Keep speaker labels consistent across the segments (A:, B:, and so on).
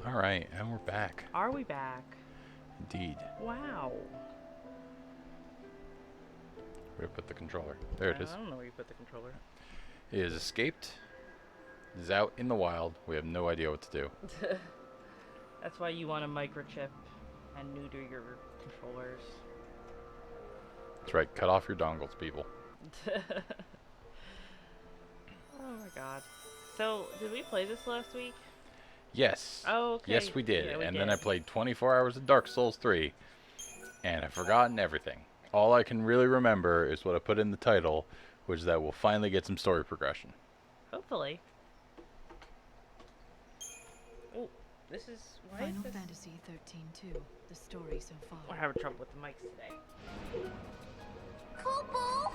A: Alright, and we're back.
B: Are we back?
A: Indeed.
B: Wow.
A: Where to put the controller? There it is.
B: I don't know where you put the controller.
A: It is escaped. It is out in the wild. We have no idea what to do.
B: That's why you want to microchip and neuter your controllers.
A: That's right. Cut off your dongles, people.
B: Oh my god. So, did we play this last week?
A: Yes.
B: Oh, okay.
A: Yes, we did.
B: Yeah, we
A: and
B: did.
A: then I played 24 hours of Dark Souls 3, and I've forgotten everything. All I can really remember is what I put in the title, which is that we'll finally get some story progression.
B: Hopefully. Oh, this is... Why
C: Final
B: is this...
C: Fantasy XIII-2, the story so far.
B: We're having trouble with the mics today.
D: Kobo!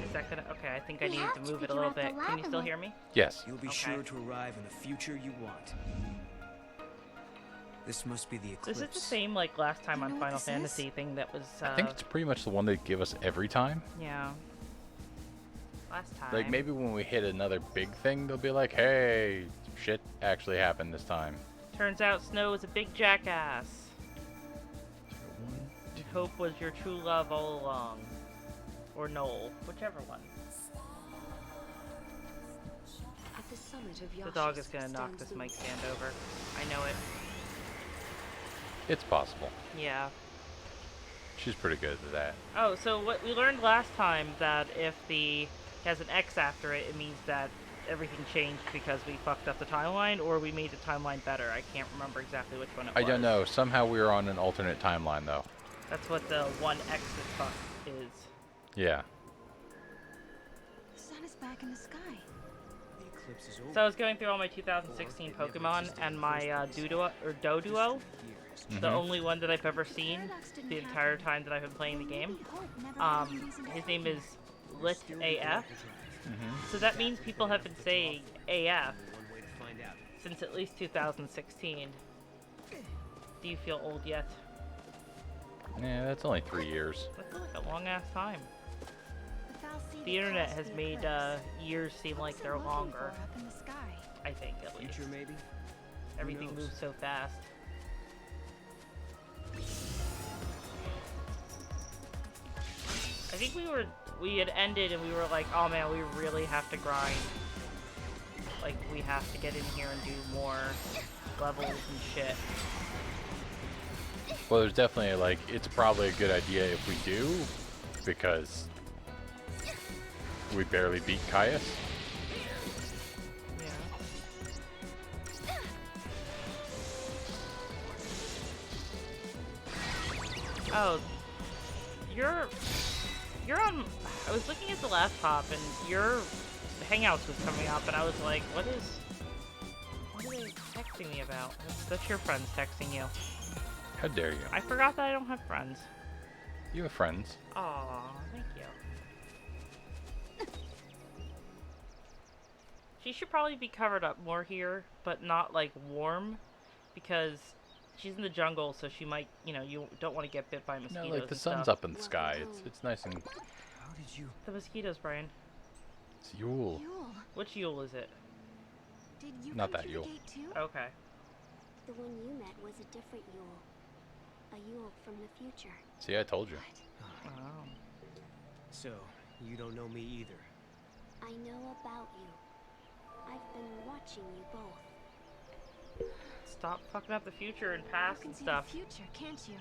B: Is that gonna... Okay, I think I
D: We
B: need
D: have
B: to
D: to
B: move it a
D: figure
B: little
D: out the
B: bit. Can you still
D: labyrinth.
B: hear me?
A: Yes.
E: You'll be
B: Okay.
E: sure to arrive in the future you want. This must be the eclipse.
B: This is the same, like, last time
C: You
B: on
C: know what
B: Final
C: this is?
B: Fantasy thing that was,
A: I think it's pretty much the one they give us every time.
B: Yeah. Last time.
A: Like, maybe when we hit another big thing, they'll be like, hey, shit actually happened this time.
B: Turns out Snow is a big jackass. And Hope was your true love all along. Or Noel, whichever one.
D: At the summit of
B: The dog is
D: Yasha's
B: gonna knock
D: stands
B: this
D: the
B: mic stand over. I know it.
A: It's possible.
B: Yeah.
A: She's pretty good at that.
B: Oh, so what we learned last time, that if the has an X after it, it means that everything changed because we fucked up the timeline, or we made the timeline better. I can't remember exactly which one it was.
A: I don't know. Somehow we were on an alternate timeline, though.
B: That's what the one X is fuck is.
A: Yeah.
C: The sun is back in the sky.
E: The eclipse is over.
B: So I was going through all my 2016 Pokemon, and my Doduo, the
A: Mhm.
B: only one that I've ever seen the entire time that I've been playing the game. His name is Lit AF. So that means people have been saying AF
E: One way to find out.
B: since at least 2016. Do you feel old yet?
A: Yeah, that's only 3 years.
B: That feels like a long ass time. The internet has made years seem like they're longer.
C: Up in the sky.
B: I think, at least.
E: Future, maybe?
B: Everything
E: knows?
B: moves so fast. I think we had ended and we were like, oh man, we really have to grind. Like, we have to get in here and do more levels and shit.
A: Well, there's definitely, like, it's probably a good idea if we do, because we barely beat Caius.
B: Yeah. Oh, you're on. I was looking at the laptop and your Hangouts was coming up, and I was like, what are they texting me about? That's your friends texting you.
A: How dare you?
B: I forgot that I don't have friends.
A: You have friends.
B: Aw, thank you. She should probably be covered up more here, but not like warm, because she's in the jungle, so she might, you don't want to get bit by
A: No,
B: mosquitoes.
A: like, the
B: and
A: sun's
B: stuff.
A: up in the sky. It's nice and...
E: How did you...
B: The mosquitoes, Brian.
A: It's Yule.
C: Yule,
B: Which Yule is it?
C: did you
A: Not
C: come
A: that
C: through
A: Yule.
C: the gate too?
B: Okay.
D: The one you met was a different Yule. A Yule from the future.
A: See, I told you.
B: Oh.
E: So, you don't know me either.
D: I know about you. I've been watching you both.
B: Stop fucking up the future and
C: You
B: past
C: can
B: and
C: see
B: stuff.
C: the future, can't you?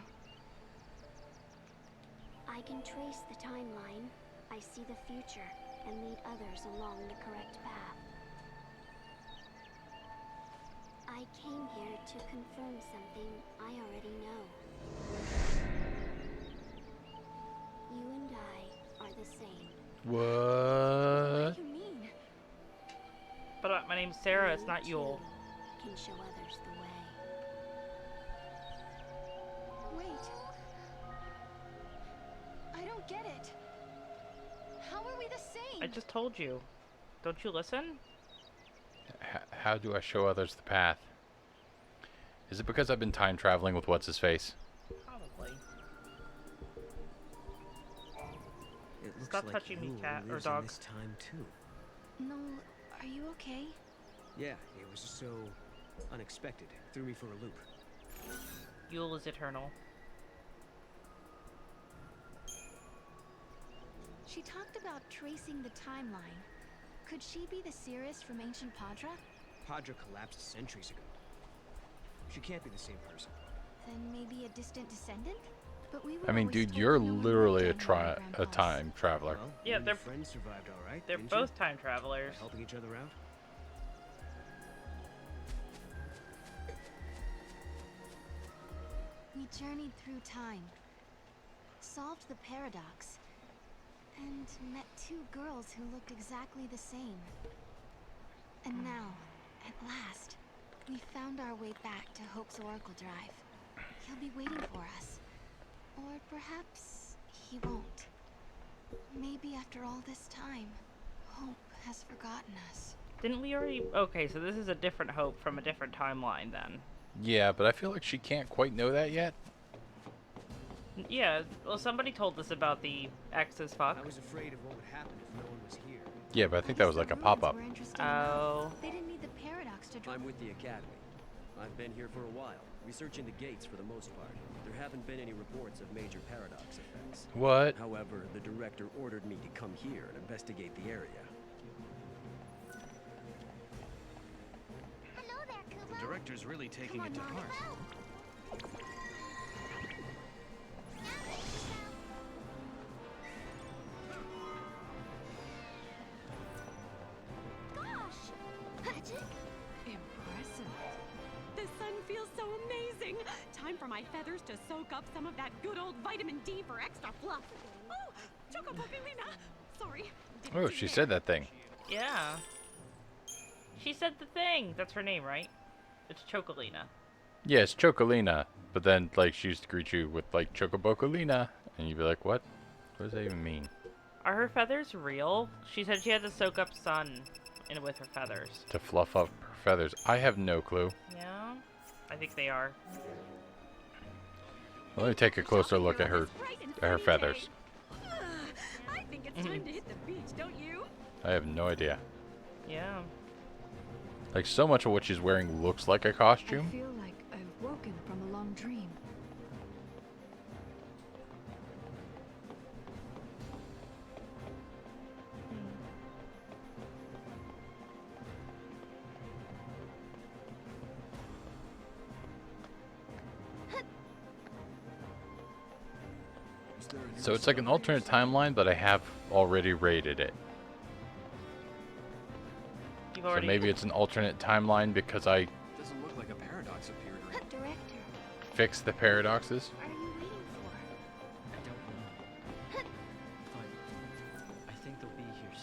D: I can trace the timeline. I see the future and lead others along the correct path. I came here to confirm something I already know. You and I are the same.
A: What?
C: What do you mean?
B: But my name's Sarah, it's
D: You
B: not Yule.
D: too can show others the way.
C: Wait. I don't get it. How are we the same?
B: I just told you. Don't you listen?
A: How do I show others the path? Is it because I've been time traveling with what's-his-face?
B: Probably.
E: It looks
B: Stop
E: like
B: touching me,
E: Yule
B: cat or
E: lives
B: dog.
E: in this time too.
C: No, are you okay?
E: Yeah, it was so Unexpected. Threw me for a loop.
B: Yule is eternal.
D: She talked about tracing the timeline. Could she be the Cirrus from ancient Padra?
E: Padra collapsed centuries ago. She can't be the same person.
D: Then maybe a distant descendant? But we were
A: I mean,
D: always
A: dude,
D: told
A: you're
D: no one
A: literally
D: lived on Grand
A: a
D: Palace.
A: time traveler.
E: Well,
B: Yeah,
E: you and
B: they're-
E: your friends survived all right.
B: They're
E: didn't
B: both
E: you?
B: time
E: By
B: travelers.
E: helping each other out.
D: We journeyed through time, solved the paradox, and met two girls who looked exactly the same. And now, at last, we found our way back to Hope's Oracle Drive. He'll be waiting for us. Or perhaps he won't. Maybe after all this time, Hope has forgotten us.
B: Didn't we already... Okay, so this is a different Hope from a different timeline then.
A: Yeah, but I feel like she can't quite know that yet.
B: Yeah, well, somebody told us about the X as fuck.
E: I was afraid of what would happen if no one was here.
A: Yeah, but I think that was like a pop-up.
B: Oh.
D: They didn't need the paradox to drive.
F: I'm with the Academy. I've been here for a while, researching the gates for the most part. There haven't been any reports of major paradox effects.
A: What?
F: However, the director ordered me to come here and investigate the area.
D: Hello there, Kubo.
E: The director's really taking it to heart.
D: Gosh! Magic?
G: Impressive. The sun feels so amazing. Time for my feathers to soak up some of that good old vitamin D for extra fluff. Oh, Chocopoculina. Sorry. didn't
A: Oh,
G: see
A: she
G: there.
A: said that thing.
B: Yeah. She said the thing. That's her name, right? It's Chocolina.
A: Yeah, it's Chocolina. But then, like, she used to greet you with, like, Chocobocolina. And you'd be like, what? What does that even mean?
B: Are her feathers real? She said she had to soak up sun with her feathers.
A: To fluff up her feathers. I have no clue.
B: Yeah? I think they are.
A: Let me take a closer look at her feathers.
G: I think it's time to hit the beach, don't you?
A: I have no idea.
B: Yeah.
A: Like, so much of what she's wearing looks like a
H: I
A: costume.
H: feel like I've woken from a long dream.
A: So it's like an alternate timeline, but I have already rated it.
B: You've
A: So
B: already...
A: maybe it's an alternate timeline because I
F: Doesn't look like a paradox appeared or anything.
D: Director,
A: fixed the paradoxes.
D: what are you waiting for?
I: I don't know. But I think they'll be here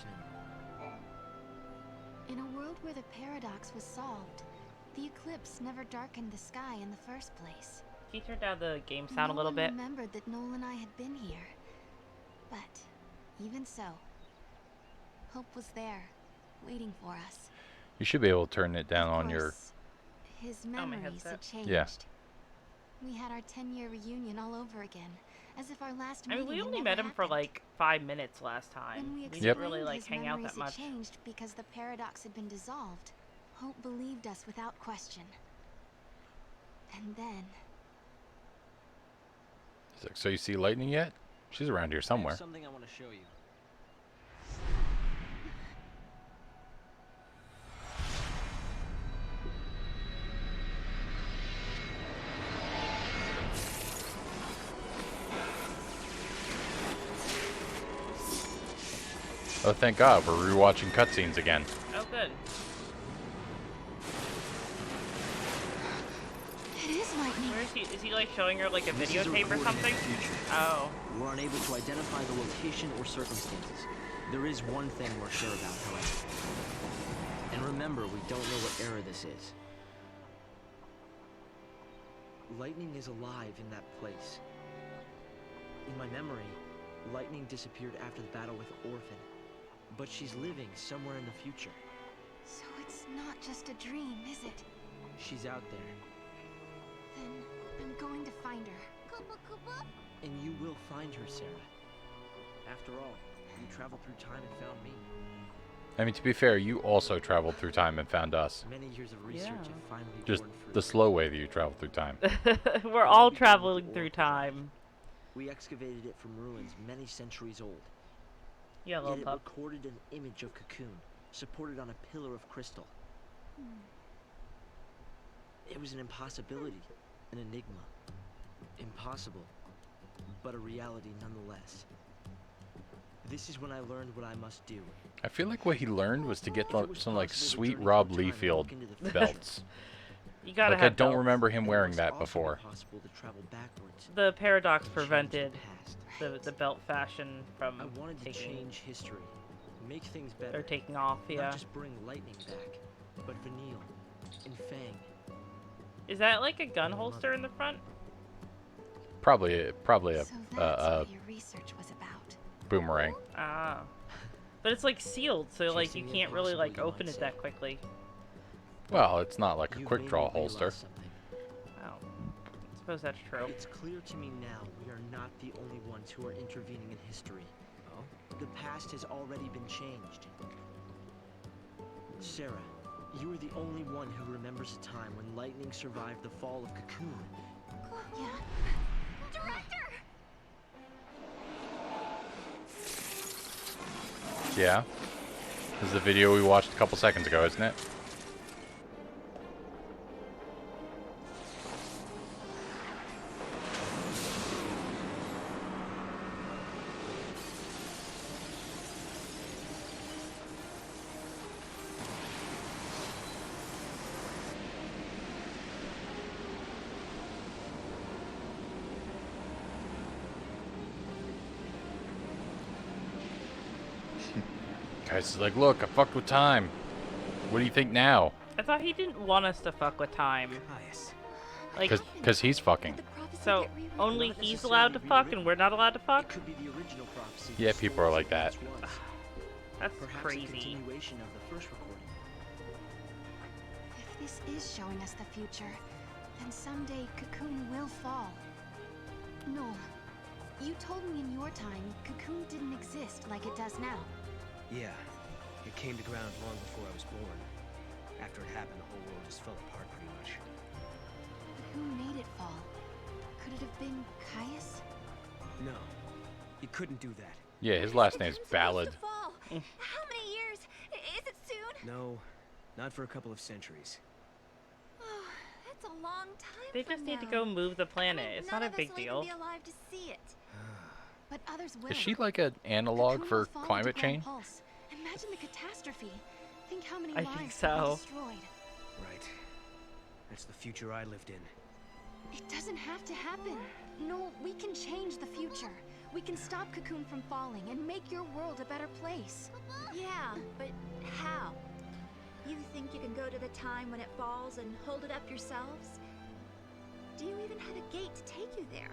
I: soon.
D: In a world where the paradox was solved, the eclipse never darkened the sky in the first place.
B: Can you turn down the game sound a little
D: No
B: bit?
D: one remembered that Noel and I had been here. But even so, Hope was there, waiting for us.
A: You should be able to turn it down
D: Of
A: on your...
D: course, his
B: my
D: memories
B: headset.
D: had changed.
A: Yeah.
D: We had our 10-year reunion all over again, as if our last
B: I mean,
D: meeting
B: we
D: had
B: only
D: never
B: met him for
D: happened.
B: like 5 minutes last time.
D: When we
B: We
D: explained
B: didn't really like
D: his
B: hang out
D: memories
B: that much.
D: had changed because the paradox had been dissolved. Hope believed us without question. And then,
A: He's like, so you see lightning yet? She's around here somewhere.
I: There's something I want to show you.
A: Oh, thank God, we're rewatching cutscenes again.
B: Oh, good.
D: it is lightning.
B: Where is he? Is he like showing her like a
I: This is a
B: videotape or
I: recording of
B: something?
I: the future.
B: Oh.
I: We're unable to identify the location or circumstances. There is one thing we're sure about, however. And remember, we don't know what era this is. Lightning is alive in that place. In my memory, Lightning disappeared after the battle with Orphan. But she's living somewhere in the future.
D: So it's not just a dream, is it?
I: She's out there.
D: Then I'm going to find her. Koopa Koopa?
I: And you will find her, Sarah. After all, you traveled through time and found me.
A: I mean, to be fair, you also traveled through time and found us.
I: Many years of research
B: Yeah.
I: have finally
A: Just
I: borne fruit.
A: the slow way that you traveled through time.
B: We're all traveling through time.
I: We excavated it from ruins many centuries old.
B: Yeah,
I: Yet
B: little
I: it
B: pup.
I: recorded an image of Cocoon, supported on a pillar of crystal. It was an impossibility, an enigma. Impossible, but a reality nonetheless. This is when I learned what I must do.
A: I feel like what he learned was to get
I: If it was
A: some like
I: possible to
A: sweet
I: journey
A: Rob
I: through time and
A: Liefeld
I: look into the future,
A: belts.
B: You gotta
A: Like I
B: have
A: don't
B: belts.
A: remember him
I: then it
A: wearing
I: must
A: that
I: also be
A: before.
I: possible to travel backwards
B: The paradox
I: and change
B: prevented
I: the past.
B: the belt fashion from
I: I wanted to
B: taking
I: change history, make things better.
B: or taking off. Yeah.
I: Not just bring lightning back, but Vanille and Fang.
B: Is that like a gun holster in the front?
A: Probably a
D: So that's what your research was about.
A: boomerang.
B: Ah. But it's like sealed, so like you
I: Chasing the
B: can't really like
I: impossible, you
B: open
I: might
B: it
I: say.
B: that quickly.
A: Well, it's not like a
I: You've
A: quick
I: made
A: draw
I: me realize
A: holster.
I: something.
B: Oh. I suppose that's true.
I: It's clear to me now we are not the only ones who are intervening in history.
E: Oh?
I: The past has already been changed. Sarah, you are the only one who remembers a time when lightning survived the fall of Cocoon.
D: Yeah.
C: Director!
A: Yeah. This is the video we watched a couple seconds ago, isn't it? Guys is like, look, I fucked with time. What do you think now?
B: I thought he didn't want us to fuck with time.
E: Caius.
B: Like,
A: Because he's fucking.
C: Did the prophecy
B: so
C: get rewritten?
B: only
I: Not
B: he's allowed to
I: necessarily
B: fuck and we're not allowed to
I: It
B: fuck?
I: could be the original prophecy.
A: Yeah, people are like that.
B: That's
I: Perhaps a
B: crazy.
I: continuation of the first recording.
D: If this is showing us the future, then someday Cocoon will fall. No. You told me in your time, Cocoon didn't exist like it does now.
E: Yeah. It came to ground long before I was born. After it happened, the whole world just fell apart pretty much.
D: But who made it fall? Could it have been Caius?
E: No. He couldn't do that.
A: Yeah, his last name's
C: Cocoon's supposed
A: Ballad.
C: to fall. How many years? Is it soon?
E: No. Not for a couple of centuries.
C: Oh, that's a long time
B: They
C: from
B: just need to
C: now.
B: go move the
C: I
B: planet.
C: mean,
B: It's
C: none
B: not a
C: of us
B: big
C: will even
B: deal.
C: be alive to see it.
D: But others will.
A: Is she like an analog
D: Cocoon
A: for
D: will fall
A: climate
D: into Grand
A: change?
D: Pulse. Imagine the catastrophe. Think how many
B: I
D: lives
B: think
D: could be
B: so.
D: destroyed.
E: Right. That's the future I lived in.
D: It doesn't have to happen. No, we can change the future. We can stop Cocoon from falling and make your world a better place.
C: Yeah, but how? You think you can go to the time when it falls and hold it up yourselves? Do you even have a gate to take you there?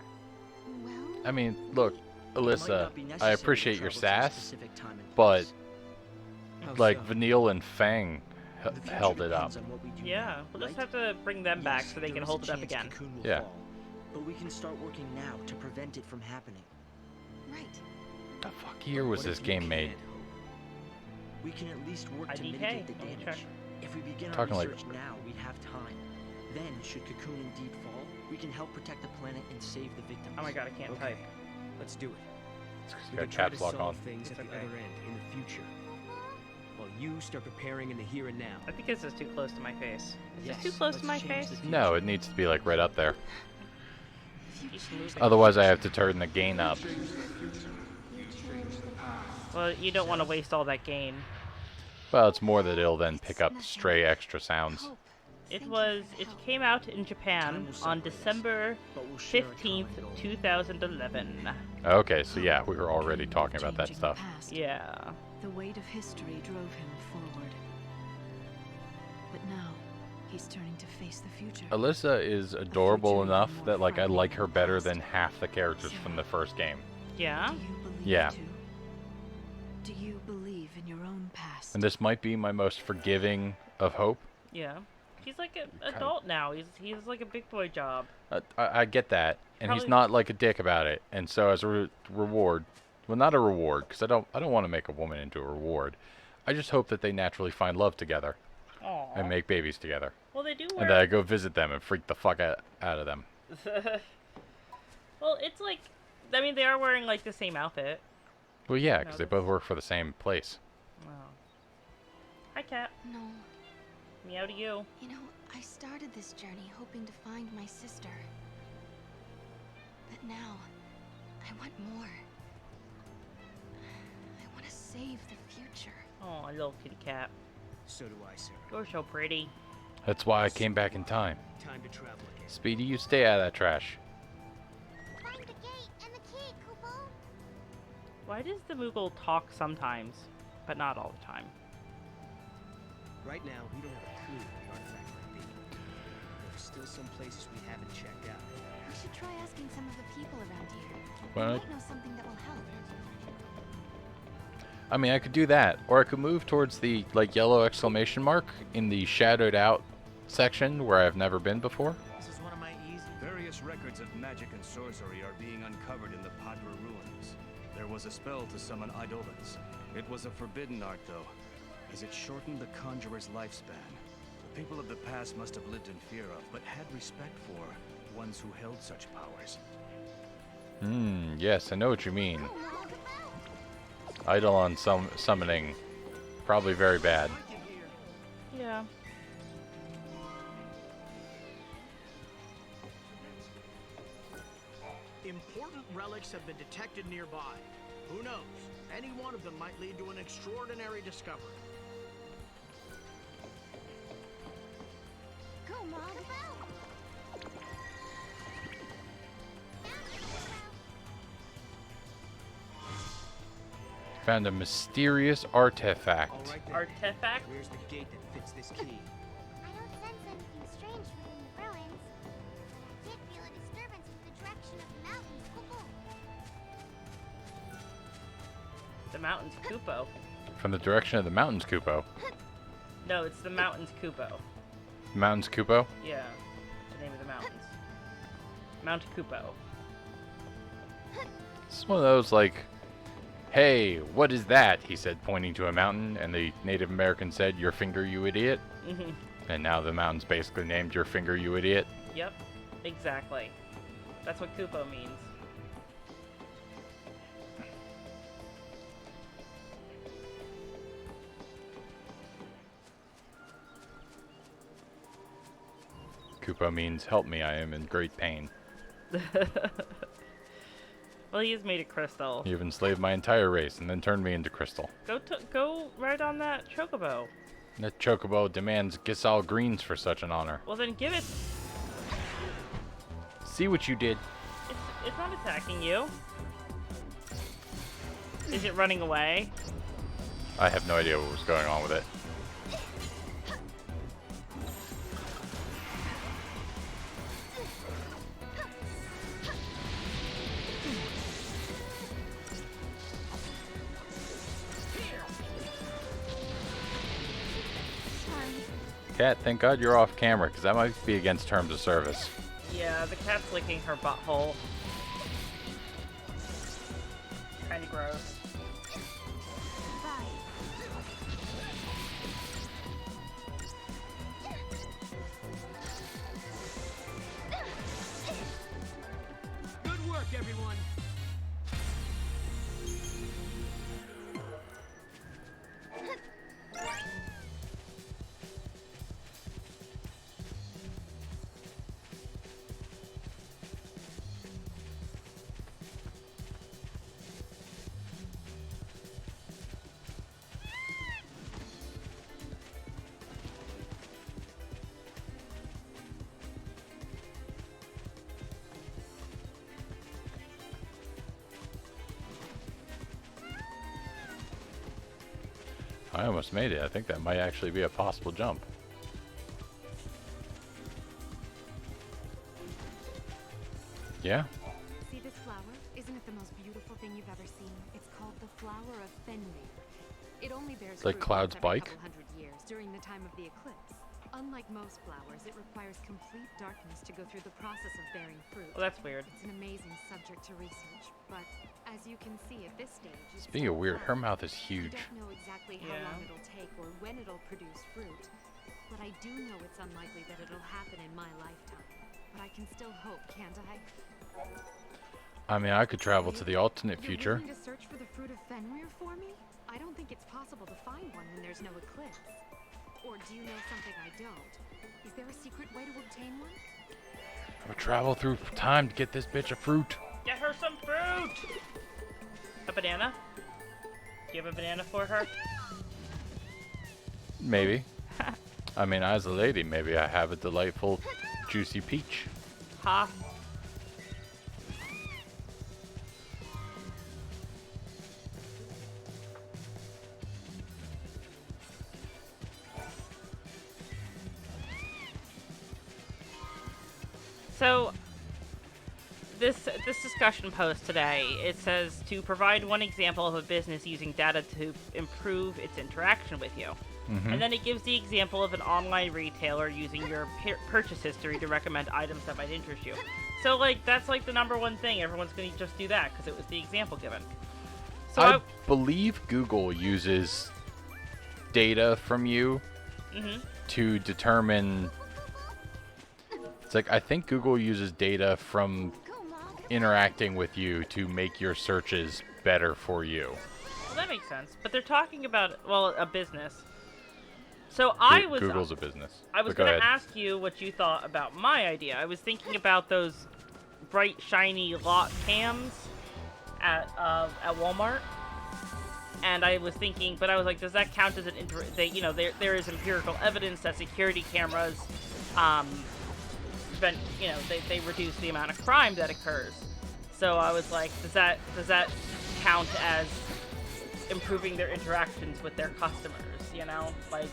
D: Well,
A: I mean, look,
I: It might
A: Alyssa,
I: not be
A: I
I: necessary to
A: appreciate your
I: travel to a
A: sass,
I: specific time and
A: but
I: place. How
A: like
I: so?
A: Vanille and Fang
I: The future
A: held it up.
I: depends on what we do
B: Yeah,
I: now,
B: we'll just
I: right?
B: have to bring them back
I: Yes,
B: so they
I: there
B: can
I: is
B: hold
I: a
B: it up
I: chance
B: again.
I: Cocoon will
A: Yeah.
I: fall, but we can start working now to prevent it from happening.
D: right.
A: The fuck year was
E: What
A: this
E: if you
A: game made?
E: can't hope?
I: We can at least work to
B: IDK,
I: mitigate the
B: let me
I: damage.
B: check.
I: If we begin our
A: Talking like-
I: research now, we have time. Then, should Cocoon indeed fall, we can help protect the planet and save the victims.
B: Oh my god, I can't
E: Okay.
B: type.
E: Let's do it.
A: It's 'cause
E: We
A: you
E: can
A: got
E: try to
A: caps lock
E: solve
A: on.
E: things
B: It's
E: at the
B: okay.
E: other end in the future. While you start preparing in the here and now.
B: I think this is too close to my face. Is
I: Yes,
B: this too close to my
I: let's change
B: face?
I: the
A: No, it needs to be like right up there.
D: If you
B: Keep
D: change
B: moving.
A: Otherwise, I have to turn the gain up.
D: you change the past.
B: Well, you don't want to waste all that gain.
A: Well, it's more that it'll then pick
D: It's
A: up
D: nothing.
A: stray extra sounds.
D: Hope.
B: It
D: Thank you
B: was.
D: for the
B: It
D: help.
B: came out in
I: Time
B: Japan
I: will
B: on
I: separate us,
B: December
I: but we'll share a common
B: 15th,
I: goal.
B: 2011.
A: Okay, so yeah, we were already talking about that
H: Changing
A: stuff.
H: the past.
B: Yeah.
H: The weight of history drove him forward. But now, he's turning to face the future.
A: Alyssa is adorable
H: future
A: enough
H: even more
A: that like I
H: frightening
A: like
H: than
A: her
H: the
A: better
H: past.
A: than half the characters from the first game.
B: Yeah.
H: Do you believe
A: Yeah.
H: too? Do you believe in your own past?
A: And this might be my most forgiving of Hope.
B: Yeah. He's like an adult now. He's like a big boy job.
A: I get that, and he's
B: Probably-
A: not like a dick about it. And so as a reward, well, not a reward, because I don't want to make a woman into a reward. I just hope that they naturally find love together
B: Aww.
A: and make babies together.
B: Well, they do
A: And
B: wear.
A: that I go visit them and freak the fuck out of them.
B: Well, it's like, I mean, they are wearing like the same outfit.
A: Well, yeah,
B: No,
A: because they
B: that's-
A: both work for the same place.
B: Oh. Hi, cat.
D: No.
B: Meow to you.
D: You know, I started this journey hoping to find my sister. But now, I want more. I want to save the future.
B: Oh, little kitty cat.
E: So do I, Sarah.
B: You're so pretty.
A: That's why I came back in time.
E: Time to travel again.
A: Speedy, you stay out of that trash.
C: Find the gate and the key, Kupo.
B: Why does the Moogle talk sometimes, but not all the time?
E: Right now, we don't have a clue where the artifact might be. There's still some places we haven't checked out.
D: We should try asking some of the people around here.
A: Why
D: They
A: not?
D: might know something that will help.
A: I mean, I could do that, or I could move towards the like yellow exclamation mark in the shadowed out section where I've never been before.
J: This is one of my easy. Various records of magic and sorcery are being uncovered in the Padra ruins. There was a spell to summon Eidolons. It was a forbidden art, though, as it shortened the conjurer's lifespan. The people of the past must have lived in fear of, but had respect for, ones who held such powers.
A: Yes, I know what you mean. Eidolon summoning, probably very bad.
B: Yeah.
K: Important relics have been detected nearby. Who knows? Any one of them might lead to an extraordinary discovery.
C: Go, Mom.
A: Found a mysterious artifact.
E: All right then.
B: Artifact?
E: Where's the gate that fits this key?
C: I don't sense anything strange within the ruins. I can't feel a disturbance from the direction of the mountains, Kupo.
B: The mountain's Kupo.
A: From the direction of the mountains, Kupo.
B: No, it's the mountain's Kupo.
A: Mountains, Kupo?
B: Yeah, the name of the mountains. Mount Kupo.
A: It's one of those like, hey, what is that? He said, pointing to a mountain, and the Native American said, your finger, you idiot.
B: Mhm.
A: And now the mountain's basically named your finger, you idiot.
B: Yep, exactly. That's what Kupo means.
A: Kupo means help me, I am in great pain.
B: Well, he is made of crystal.
A: You've enslaved my entire race and then turned me into crystal.
B: Go ride on that chocobo.
A: That chocobo demands Gisal greens for such an honor.
B: Well, then give it.
A: See what you did.
B: It's not attacking you. Is it running away?
A: I have no idea what was going on with it. Cat, thank God you're off camera, because that might be against terms of service.
B: Yeah, the cat's licking her butthole. Kinda gross.
K: Good work, everyone.
A: I almost made it. I think that might actually be a possible jump. Yeah?
G: See this flower? Isn't it the most beautiful thing you've ever seen? It's called the flower of Fenrir. It only bears
A: It's like
G: fruit
A: Cloud's
G: once every
A: bike?
G: couple hundred years during the time of the eclipse. Unlike most flowers, it requires complete darkness to go through the process of bearing fruit.
B: Well, that's weird.
G: It's an amazing subject to research, but As you can see at this stage, it's
A: Speaking of
G: still
A: weird, her
G: young.
A: mouth is
G: I
A: huge.
G: don't know exactly how
B: Yeah.
G: long it'll take or when it'll produce fruit, but I do know it's unlikely that it'll happen in my lifetime. But I can still hope, can't I?
A: I mean, I could travel to the alternate
G: You're
A: future.
G: willing to search for the fruit of Fenrir for me? I don't think it's possible to find one when there's no eclipse. Or do you know something I don't? Is there a secret way to obtain one?
A: I would travel through time to get this bitch a fruit.
B: Get her some fruit! A banana? Do you have a banana for her?
A: Maybe. I mean, as a lady, maybe I have a delightful, juicy peach.
B: Ha. So, this discussion post today, it says to provide one example of a business using data to improve its interaction with you. And then it gives the example of an online retailer using your purchase history to recommend items that might interest you. So, like, that's like the number one thing. Everyone's going to just do that because it was the example given. So
A: I believe Google uses data from you to determine. It's like, I think Google uses data from interacting with you to make your searches better for you.
B: Well, that makes sense. But they're talking about, well, a business. So
A: Google's a business.
B: I was
A: But go
B: going to
A: ahead.
B: ask you what you thought about my idea. I was thinking about those bright, shiny lock cams at Walmart. And I was thinking, but I was like, does that count as an there is empirical evidence that security cameras, they reduce the amount of crime that occurs. So I was like, does that count as improving their interactions with their customers? You know, like.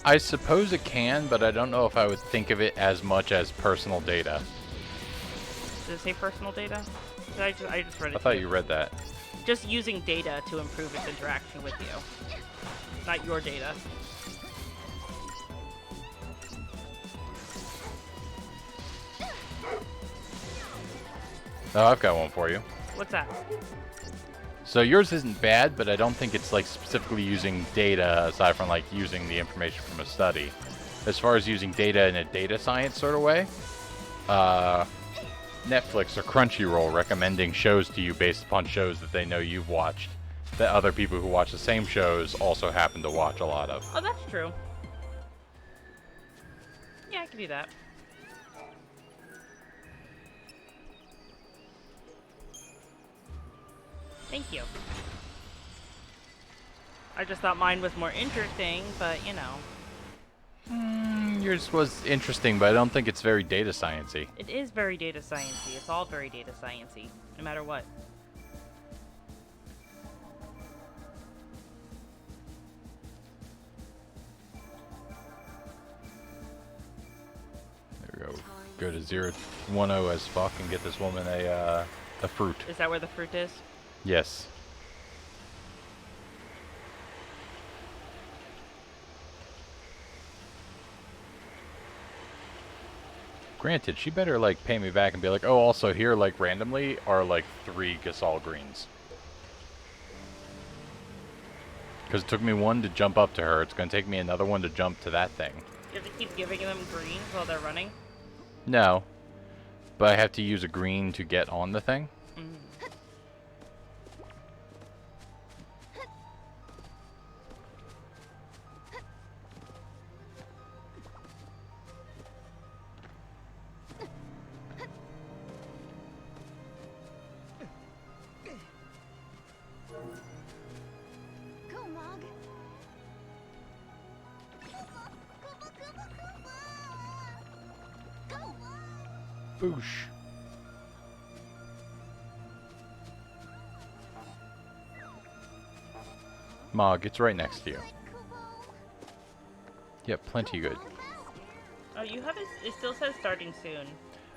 A: I suppose it can, but I don't know if I would think of it as much as personal data.
B: Does it say personal data? I just read it.
A: I thought you read that.
B: Just using data to improve its interaction with you, not your data.
A: Oh, I've got one for you.
B: What's that?
A: So yours isn't bad, but I don't think it's like specifically using data aside from like using the information from a study. As far as using data in a data science sort of way, Netflix or Crunchyroll recommending shows to you based upon shows that they know you've watched, that other people who watch the same shows also happen to watch a lot of.
B: Oh, that's true. Yeah, I can do that. Thank you. I just thought mine was more interesting, but you know.
A: Yours was interesting, but I don't think it's very data sciencey.
B: It is very data sciencey. It's all very data sciencey, no matter what.
A: There we go. Go to 010 as fuck and get this woman a fruit.
B: Is that where the fruit is?
A: Yes. Granted, she better like pay me back and be like, oh, also here, like randomly, are like 3 Gasol greens. Because it took me 1 to jump up to her. It's going to take me another 1 to jump to that thing.
B: You have to keep giving them greens while they're running?
A: No. But I have to use a green to get on the thing. Boosh. Mog, it's right next to you. Yep, plenty good.
B: Oh, you have it. It still says starting soon.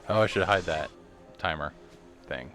A: Oh, I should hide that timer thing.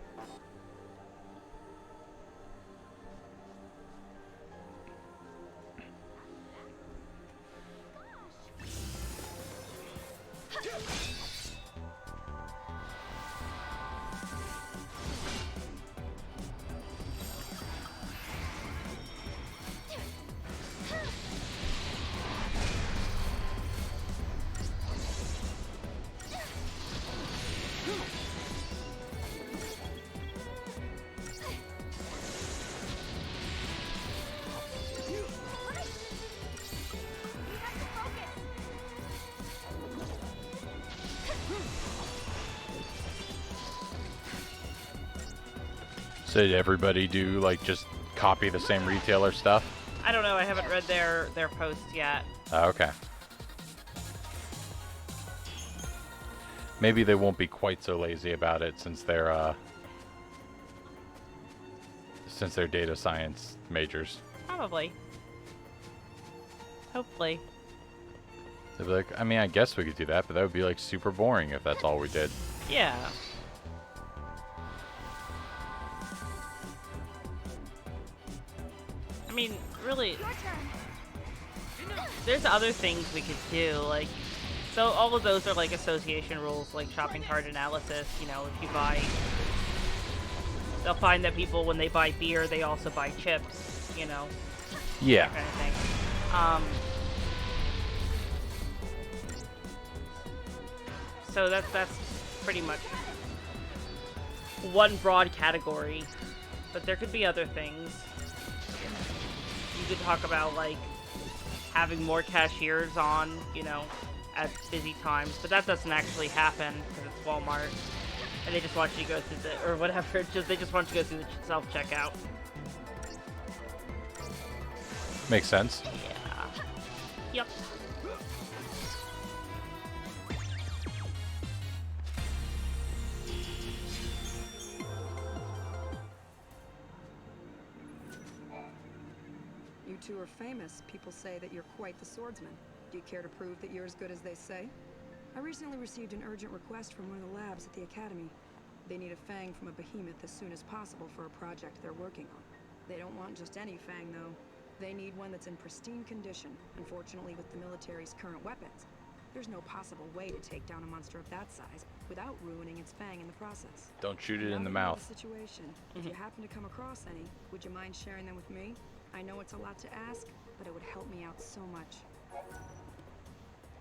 A: So did everybody do, like, just copy the same retailer stuff?
B: I don't know. I haven't read their posts yet.
A: Oh, okay. Maybe they won't be quite so lazy about it since they're data science majors.
B: Probably. Hopefully.
A: They'd be like, I mean, I guess we could do that, but that would be like super boring if that's all we did.
B: Yeah. I mean, really, there's other things we could do, like, so all of those are like association rules, like shopping cart analysis. You know, if you buy, they'll find that people, when they buy beer, they also buy chips, you know.
A: Yeah.
B: That kind of thing. So that's pretty much one broad category, but there could be other things. You could talk about, like, having more cashiers on, you know, at busy times, but that doesn't actually happen because it's Walmart, and they just want you to go through the, or whatever, they just want you to go through the self-checkout.
A: Makes sense.
B: Yeah. Yep.
L: You two are famous. People say that you're quite the swordsman. Do you care to prove that you're as good as they say? I recently received an urgent request from one of the labs at the Academy. They need a fang from a behemoth as soon as possible for a project they're working on. They don't want just any fang, though. They need one that's in pristine condition. Unfortunately, with the military's current weapons, there's no possible way to take down a monster of that size without ruining its fang in the process.
A: Don't shoot it
L: Now
A: in the
L: that you know
A: mouth.
L: the situation, if you happen to come across any, would you mind sharing them with me? I know it's a lot to ask, but it would help me out so much.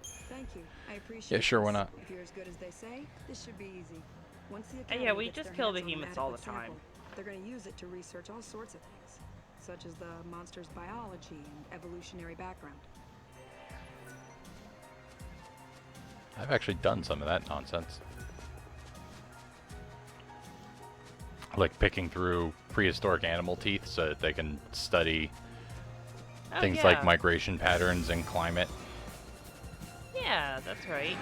L: Thank you. I appreciate it.
A: Yeah, sure, why not?
L: If you're as good as they say, this should be easy. Once the
B: Yeah,
L: Academy
B: we
L: gets
B: just
L: their
B: kill
L: hands on an
B: behemoths all the
L: adequate
B: time.
L: sample, they're going to use it to research all sorts of things, such as the monster's biology and evolutionary background.
A: I've actually done some of that nonsense. Like picking through prehistoric animal teeth so that they can study things like migration patterns and climate.
B: Yeah, that's right.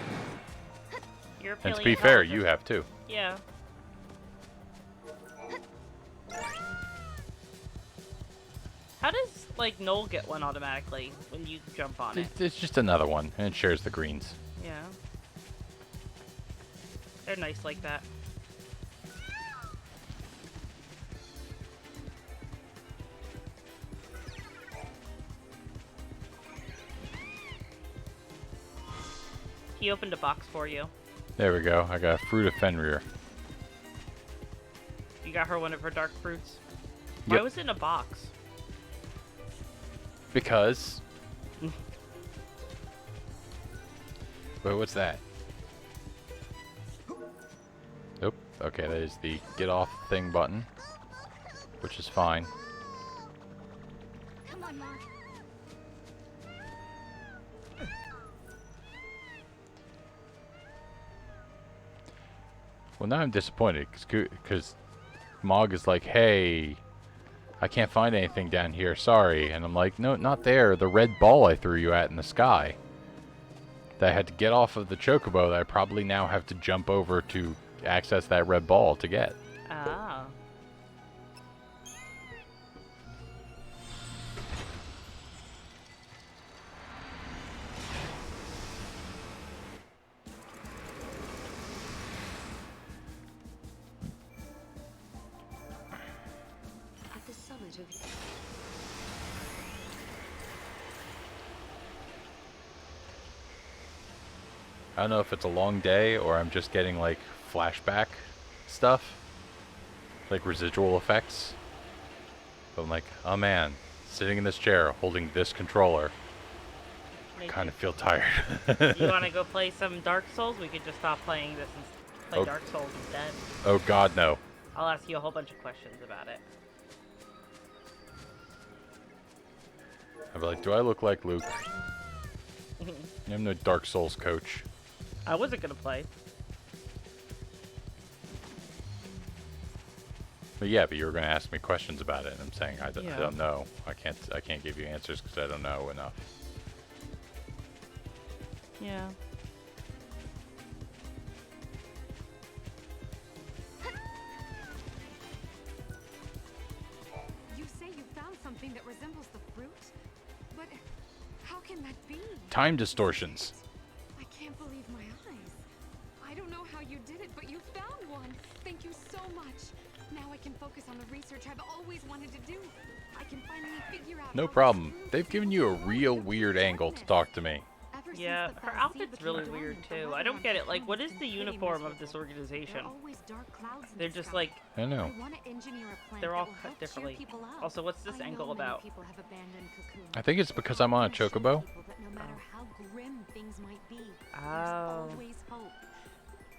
B: You're
A: And to be fair, you have too.
B: Yeah. How does, like, Noel get one automatically when you jump on it?
A: It's just another one, and it shares the greens.
B: Yeah. They're nice like that. He opened a box for you.
A: There we go. I got a fruit of Fenrir.
B: You got her one of her dark fruits?
A: Yep.
B: Why was it in a box?
A: Because... Wait, what's that? Nope. Okay, that is the get off thing button, which is fine.
D: Come on, Mom.
A: Well, now I'm disappointed because Mog is like, hey, I can't find anything down here, sorry. And I'm like, no, not there. The red ball I threw you at in the sky. That I had to get off of the chocobo that I probably now have to jump over to access that red ball to get.
B: Ah.
D: At the summit of...
A: I don't know if it's a long day or I'm just getting like flashback stuff, like residual effects. But I'm like, oh man, sitting in this chair holding this controller, I kind of feel tired.
B: You want to go play some Dark Souls? We could just stop playing this and play Dark Souls instead.
A: Oh god, no.
B: I'll ask you a whole bunch of questions about it.
A: I'd be like, do I look like Luke? I'm no Dark Souls coach.
B: I wasn't gonna play.
A: But yeah, but you were going to ask me questions about it, and I'm saying I
B: Yeah.
A: don't know. I can't give you answers because I don't know enough.
B: Yeah.
G: You say you found something that resembles the fruit? But how can that be?
A: Time distortions.
G: I can't believe my eyes. I don't know how you did it, but you found one. Thank you so much. Now I can focus on the research I've always wanted to do. I can finally figure out
A: No
G: how this
A: problem.
G: fruit
A: They've given you a real weird angle to talk to me.
G: Ever since
B: Yeah,
G: the
B: her
G: fell
B: outfit's
G: sea
B: really
G: became
B: weird
G: dormant, the
B: too. I
G: weather
B: don't
G: on
B: get it. Like,
G: Cocoon
B: what
G: has
B: is the
G: been pretty
B: uniform of this
G: miserable.
B: organization?
G: There are always dark clouds in
B: They're
G: the
B: just
G: sky.
B: like
A: I know.
G: I want to engineer a plant
B: they're
G: that
B: all
G: will
B: cut
G: help cheer
B: differently.
G: people up.
B: Also, what's this
G: I know
B: angle
G: many
B: about?
G: people have abandoned Cocoon.
A: I think it's because I'm on a chocobo.
G: People that no matter how grim things might be,
B: Oh.
G: there's always hope.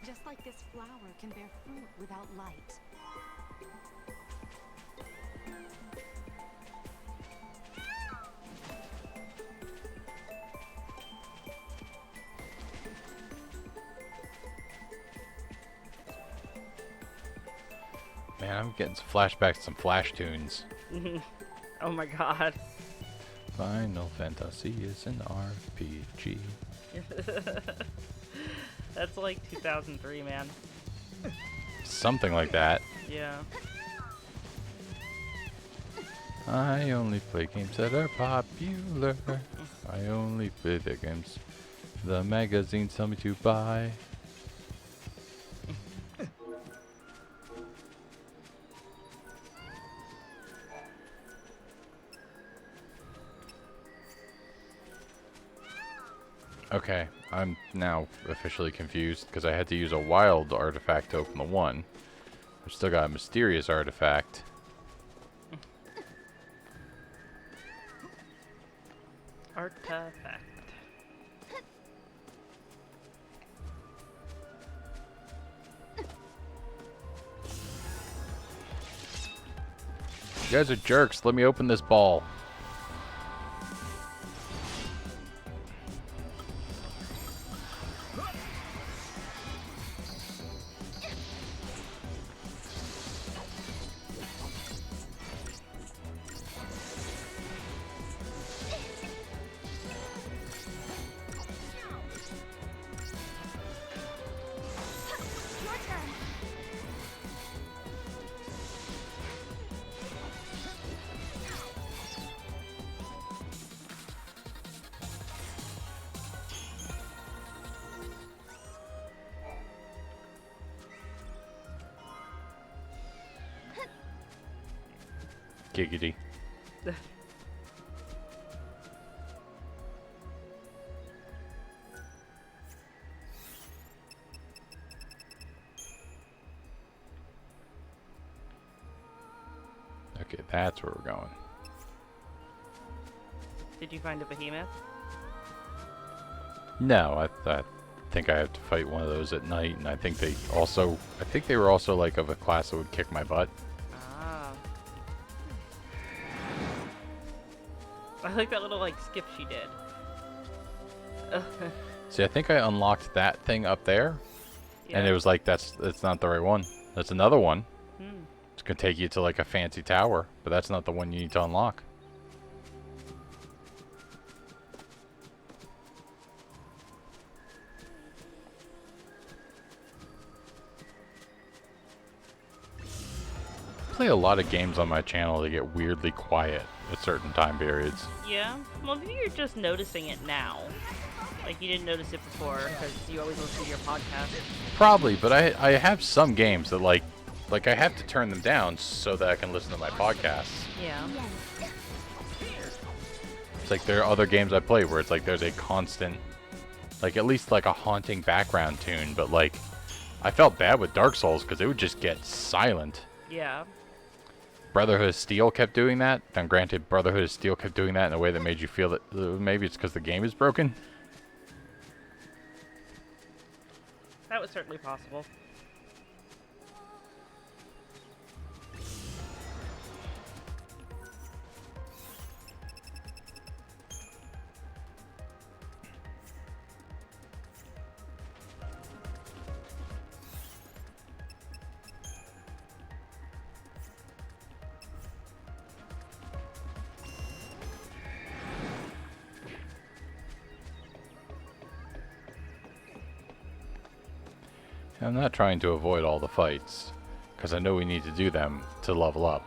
G: Just like this flower can bear fruit without light.
A: Man, I'm getting some flashbacks to some Flash tunes.
B: Oh my god.
A: Final Fantasy is an RPG.
B: That's like 2003, man.
A: Something like that.
B: Yeah.
A: I only play games that are popular. I only play the games the magazines tell me to buy. Okay, I'm now officially confused because I had to use a wild artifact to open the one. I've still got a mysterious artifact.
B: Artifact.
A: You guys are jerks. Let me open this ball.
C: Your turn.
A: Giggity. Okay, that's where we're going.
B: Did you find a behemoth?
A: No, I think I have to fight one of those at night, and I think they were also like of a class that would kick my butt.
B: Ah. I like that little like skip she did.
A: See, I think I unlocked that thing up there, and
B: Yeah.
A: it was like that's not the right one. That's another one.
B: Hmm.
A: It's gonna take you to like a fancy tower, but that's not the one you need to unlock. I play a lot of games on my channel that get weirdly quiet at certain time periods.
B: Yeah. Well, maybe you're just noticing it now. Like you didn't notice it before because you always listen to your podcast.
A: Probably, but I have some games that like I have to turn them down so that I can listen to my podcasts.
B: Yeah.
A: It's like there are other games I play where it's like there's a constant, like at least like a haunting background tune, but like I felt bad with Dark Souls because it would just get silent.
B: Yeah.
A: Brotherhood of Steel kept doing that. Now granted, Brotherhood of Steel kept doing that in a way that made you feel that maybe it's because the game is broken.
B: That was certainly possible.
A: I'm not trying to avoid all the fights, because I know we need to do them to level up.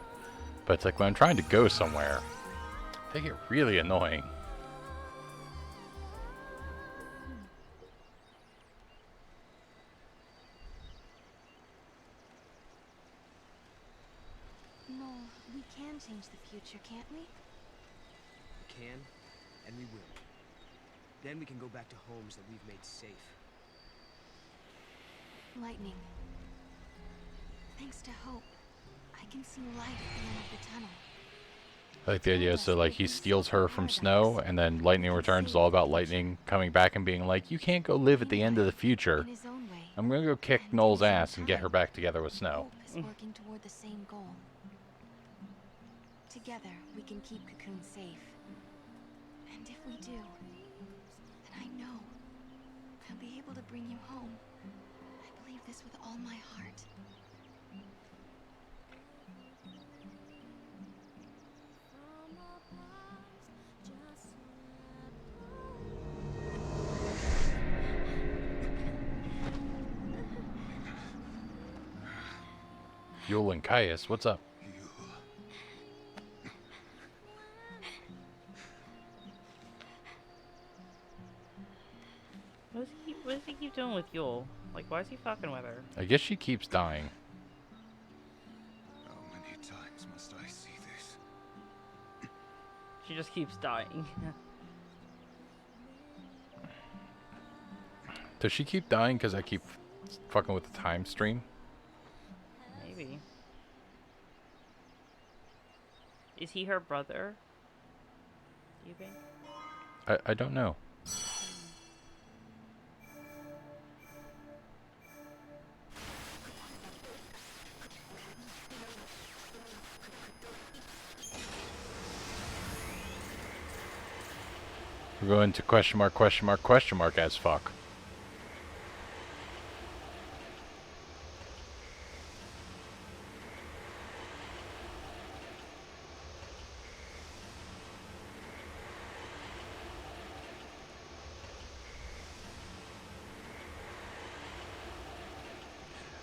A: But it's like when I'm trying to go somewhere, they get really annoying.
D: No, we can change the future, can't we?
E: We can, and we will. Then we can go back to homes that we've made safe.
D: Lightning. Thanks to Hope, I can see light at the end of the tunnel.
A: I like the idea, so like he steals her from Snow, and then Lightning Returns is all about Lightning coming back and being like, you can't go live at the end of the future. I'm gonna go kick Noel's ass and get her back together with Snow.
D: Hope is working toward the same goal. Together, we can keep Cocoon safe. And if we do, then I know I'll be able to bring you home. I believe this with all my heart.
A: Yul and Caius, what's up?
B: What does he keep doing with Yul? Like, why is he fucking with her?
A: I guess she keeps dying.
J: How many times must I see this?
B: She just keeps dying.
A: Does she keep dying because I keep fucking with the time stream?
B: Maybe. Is he her brother? You think?
A: I don't know. We're going to question mark as fuck.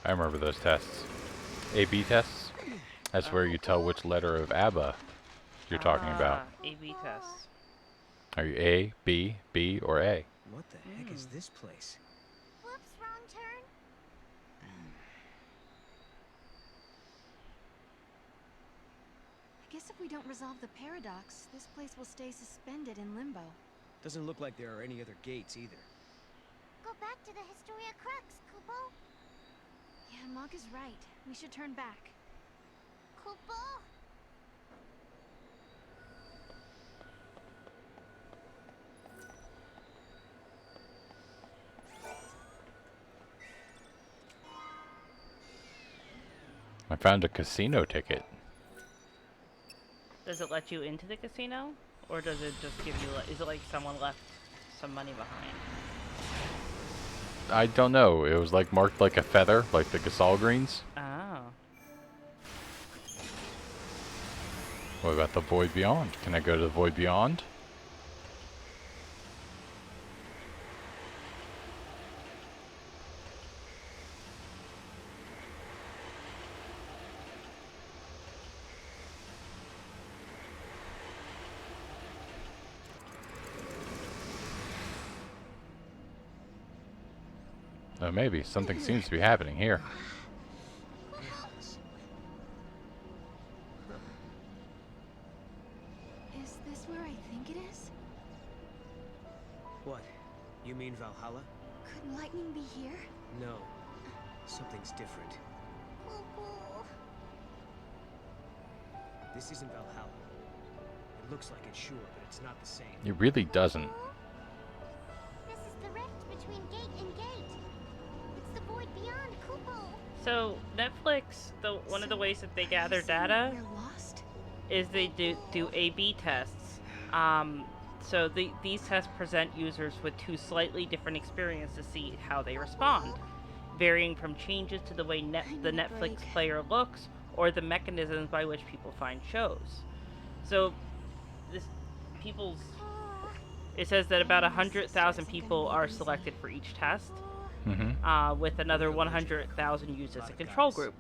A: I remember those tests. A/B tests? That's where you tell which letter of ABBA you're talking about.
B: A/B tests.
A: Are you A, B, B, or A?
E: What the heck is this place?
D: Whoops, wrong turn. I guess if we don't resolve the paradox, this place will stay suspended in limbo.
E: Doesn't look like there are any other gates either.
D: Go back to the Historia Crux, Kupo. Yeah, Mog is right. We should turn back. Kupo!
A: I found a casino ticket.
B: Does it let you into the casino? Or does it just give you, is it like someone left some money behind?
A: I don't know. It was like marked like a feather, like the Gasol greens.
B: Oh.
A: What about the Void Beyond? Can I go to the Void Beyond? Oh, maybe. Something seems to be happening here.
D: Is this where I think it is?
E: What? You mean Valhalla?
D: Could lightning be here?
E: No. Something's different. This isn't Valhalla. It looks like it, sure, but it's not the same.
A: It really doesn't.
D: This is the rift between gate and gate. It's the void beyond Kupo.
B: So Netflix, one of the ways that they gather data is they do A/B tests. So these tests present users with two slightly different experiences to see how they respond, varying from changes to the way the Netflix player looks or the mechanisms by which people find shows. So it says that about 100,000 people are selected for each test, with another 100,000 used as a control group.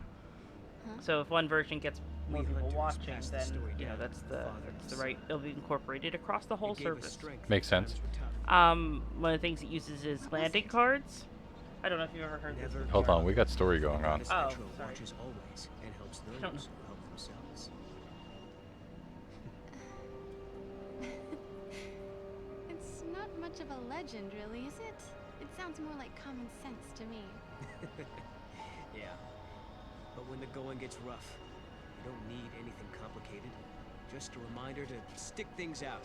B: So if one version gets more people watching, then that's the right. It'll be incorporated across the whole service.
A: Makes sense.
B: One of the things it uses is landing cards. I don't know if you've ever heard this before.
A: Hold on, we got story going on.
B: Oh, sorry.
E: Always, and helps those
B: I don't know.
E: who help themselves.
D: It's not much of a legend, really, is it? It sounds more like common sense to me.
E: Yeah. But when the going gets rough, you don't need anything complicated. Just a reminder to stick things out.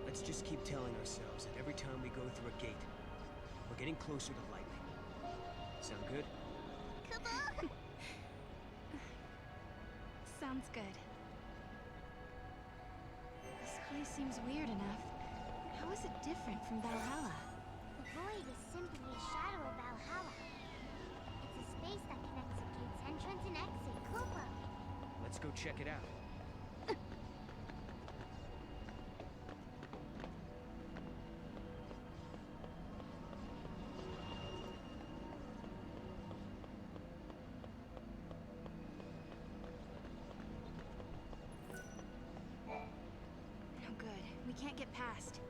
E: Let's just keep telling ourselves that every time we go through a gate, we're getting closer to lightning. Sound good?
D: Sounds good. This place seems weird enough. How is it different from Valhalla?
M: The void is simply a shadow of Valhalla. It's a space that connects the gate's entrance and exit, Koopa.
E: Let's go check it out.
D: No good. We can't get past.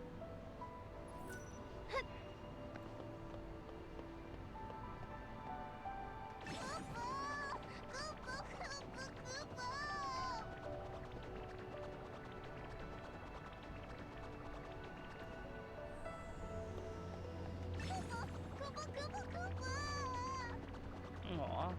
B: Aw.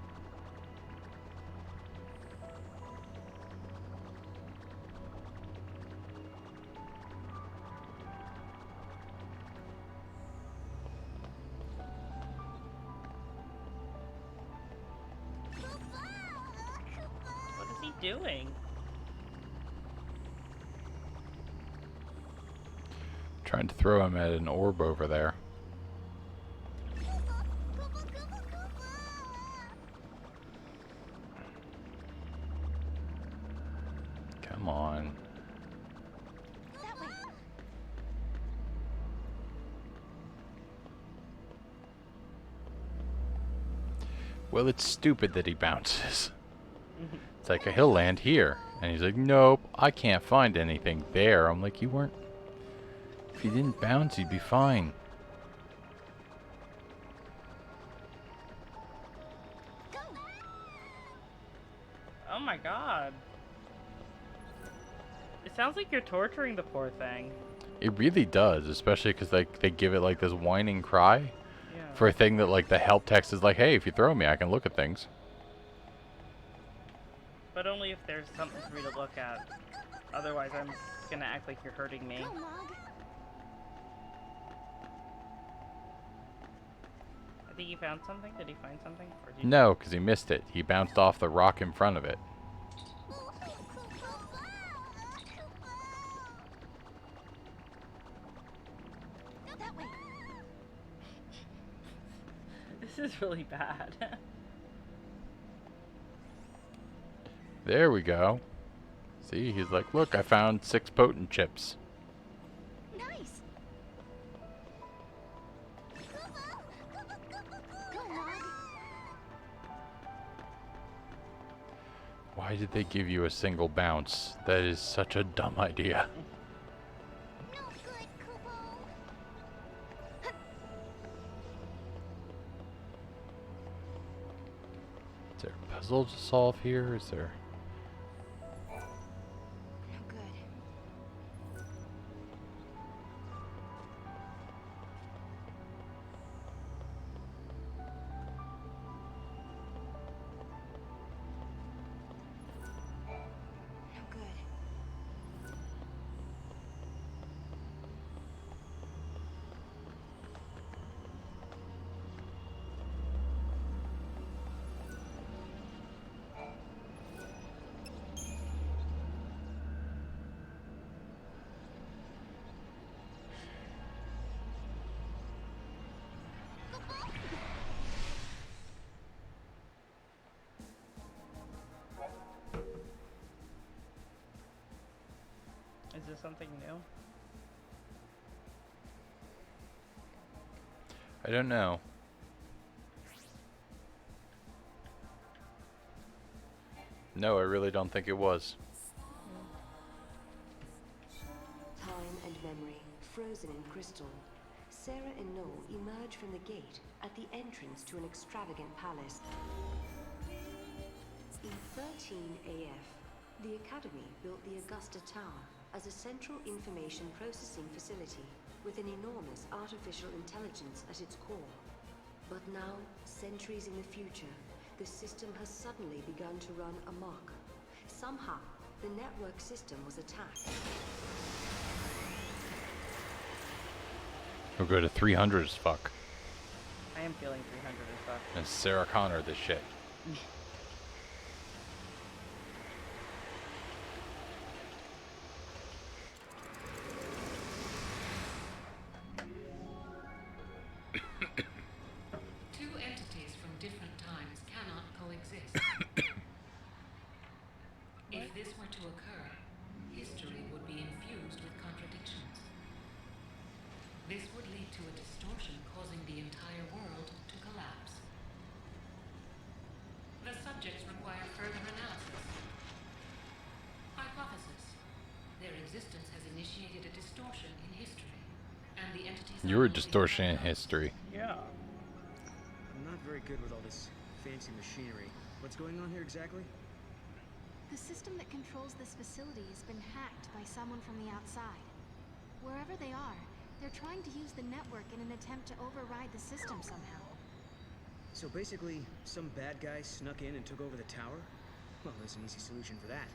B: What is he doing?
A: Trying to throw him at an orb over there. Come on.
D: That way.
A: Well, it's stupid that he bounces. It's like, he'll land here. And he's like, nope, I can't find anything there. I'm like, you weren't... If you didn't bounce, you'd be fine.
B: Oh my god. It sounds like you're torturing the poor thing.
A: It really does, especially because like they give it like this whining cry
B: Yeah.
A: for a thing that like the help text is like, hey, if you throw me, I can look at things.
B: But only if there's something for me to look at. Otherwise, I'm gonna act like you're hurting me.
D: Go, Mog.
B: I think he found something. Did he find something? Or did
A: No, because he missed it. He bounced off the rock in front of it.
D: That way.
B: This is really bad.
A: There we go. See, he's like, look, I found 6 potent chips.
D: Nice. Go, Mog.
A: Why did they give you a single bounce? That is such a dumb idea.
M: No good, Kubo.
A: Is there a puzzle to solve here? Is there...
D: No good. No good.
B: Is this something new?
A: I don't know. No, I really don't think it was.
N: Time and memory, frozen in crystal. Sarah and Noel emerge from the gate at the entrance to an extravagant palace. In 13 AF, the Academy built the Augusta Tower as a central information processing facility with an enormous artificial intelligence at its core. But now, centuries in the future, the system has suddenly begun to run amok. Somehow, the network system was attacked.
A: We'll go to 300 as fuck.
B: I am feeling 300 as fuck.
A: And Sarah Connor this shit.
O: Two entities from different times cannot coexist. If this were to occur, history would be infused with contradictions. This would lead to a distortion causing the entire world to collapse. The subjects require further analysis. Hypothesis. Their existence has initiated a distortion in history, and the entities...
A: You're a distortion in history.
B: Yeah.
E: I'm not very good with all this fancy machinery. What's going on here exactly?
D: The system that controls this facility has been hacked by someone from the outside. Wherever they are, they're trying to use the network in an attempt to override the system somehow.
E: So basically, some bad guy snuck in and took over the tower? Well, there's an easy solution for that.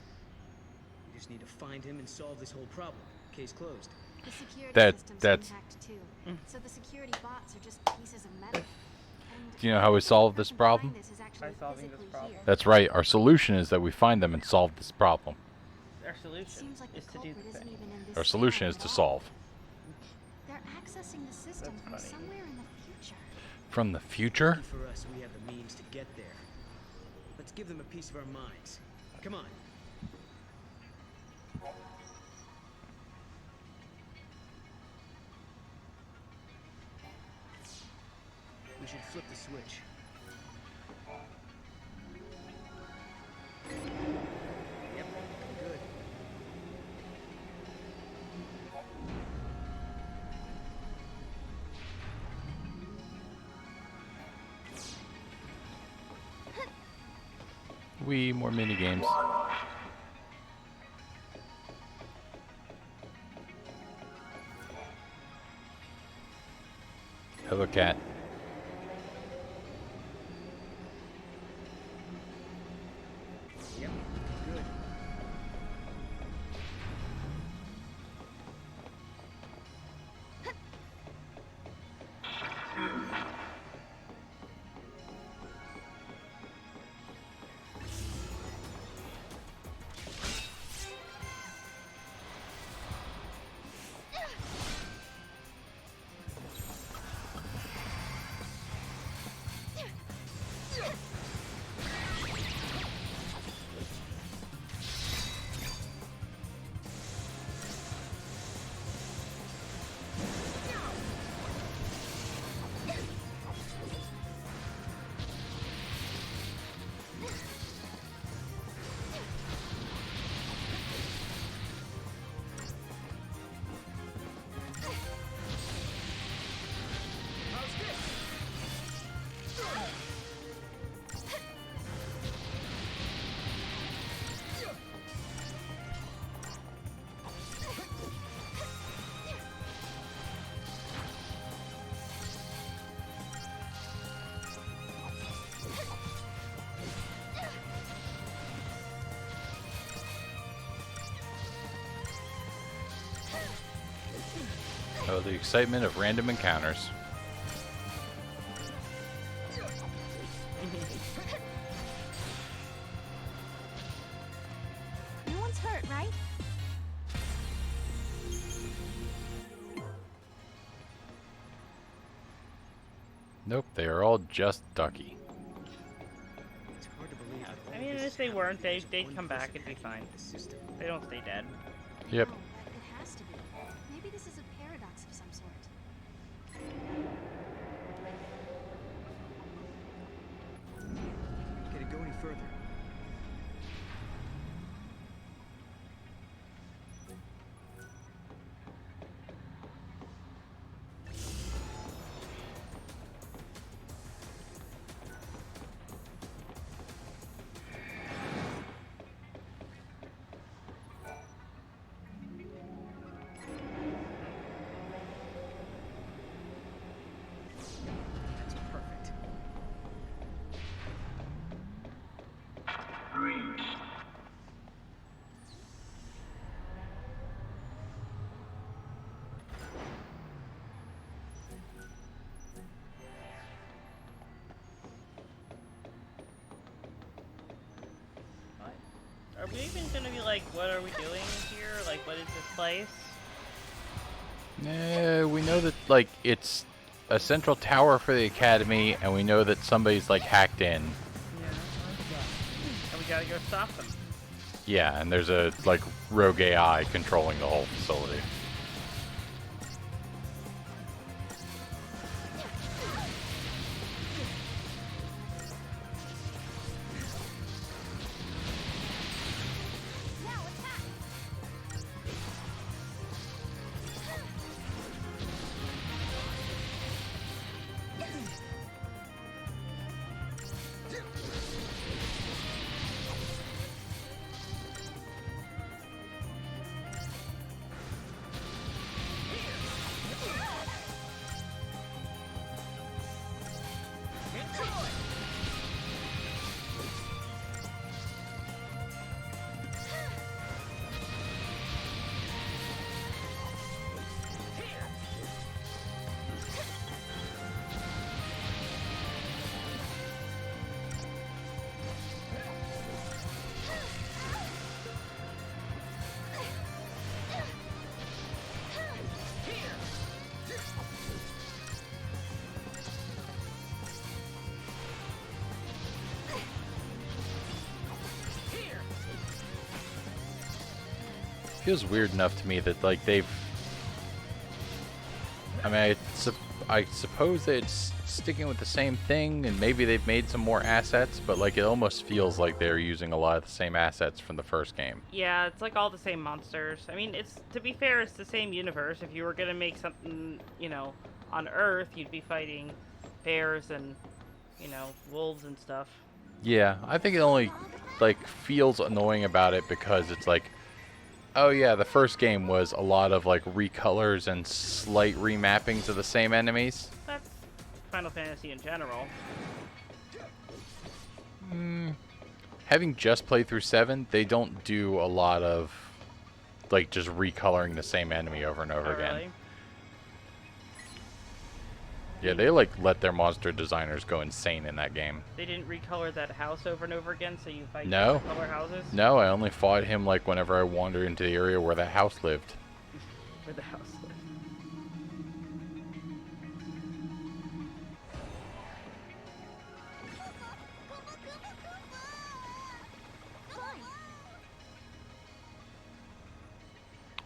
E: We just need to find him and solve this whole problem. Case closed.
D: The security system's
A: that's
D: been hacked too. So the security bots are just pieces of metal.
A: Do you know how we solve this problem?
B: By solving this problem.
A: That's right. Our solution is that we find them and solve this problem.
B: Our solution is to do the thing.
A: Our solution is to solve.
D: They're accessing the system from somewhere in the future.
A: From the future?
E: Lucky for us, we have the means to get there. Let's give them a piece of our minds. Come on. We should flip the switch. Yep, good.
A: More mini games. Hello, cat.
E: Yep, good.
A: Oh, the excitement of random encounters.
D: No one's hurt, right?
A: Nope, they are all just ducky.
E: It's hard to believe that all
B: I mean,
E: this
B: if they
E: happened
B: weren't,
E: because
B: they'd
E: one
B: come back.
E: person
B: It'd be
E: hacking
B: fine.
E: the system.
B: They don't stay dead.
A: Yep.
D: No, but it has to be. Maybe this is a paradox of some sort.
B: like, what are we doing here? Like, what is this place?
A: We know that, like, it's a central tower for the Academy, and we know that somebody's, like, hacked in.
B: Yeah. And we gotta go stop them.
A: Yeah, and there's a, like, rogue AI controlling the whole facility. Feels weird enough to me that, like, they've... I mean, I suppose that it's sticking with the same thing, and maybe they've made some more assets, but, like, it almost feels like they're using a lot of the same assets from the first game.
B: Yeah, it's like all the same monsters. I mean, it's, to be fair, it's the same universe. If you were gonna make something, you know, on Earth, you'd be fighting bears and, you know, wolves and stuff.
A: Yeah, I think it only, like, feels annoying about it because it's like, oh yeah, the first game was a lot of, like, recolors and slight remappings of the same enemies.
B: That's Final Fantasy in general.
A: Having just played through 7, they don't do a lot of, like, just recoloring the same enemy over and over again.
B: Really?
A: Yeah, they, like, let their monster designers go insane in that game.
B: They didn't recolor that house over and over again, so you fight
A: No.
B: different color houses?
A: No, I only fought him, like, whenever I wandered into the area where that house lived.
B: Where the house lived.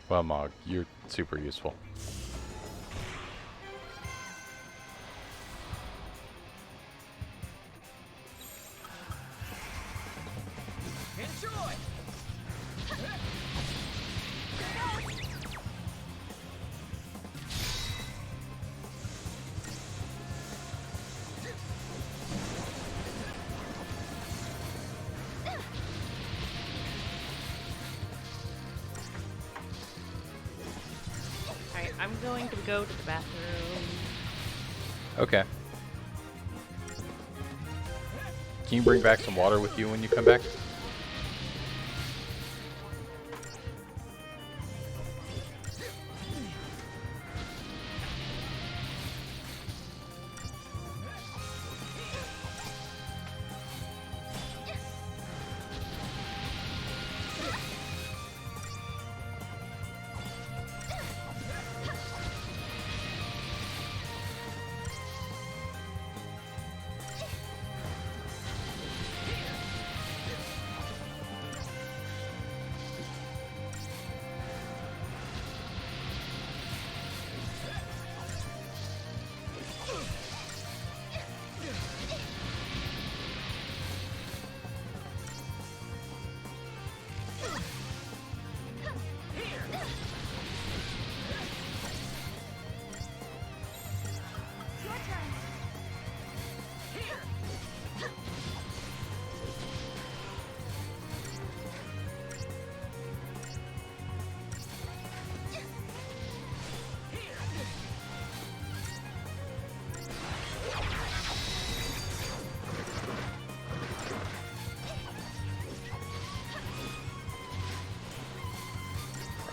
A: Well, Mog, you're super useful.
K: Enjoy!
B: Alright, I'm going to go to the bathroom.
A: Okay. Can you bring back some water with you when you come back?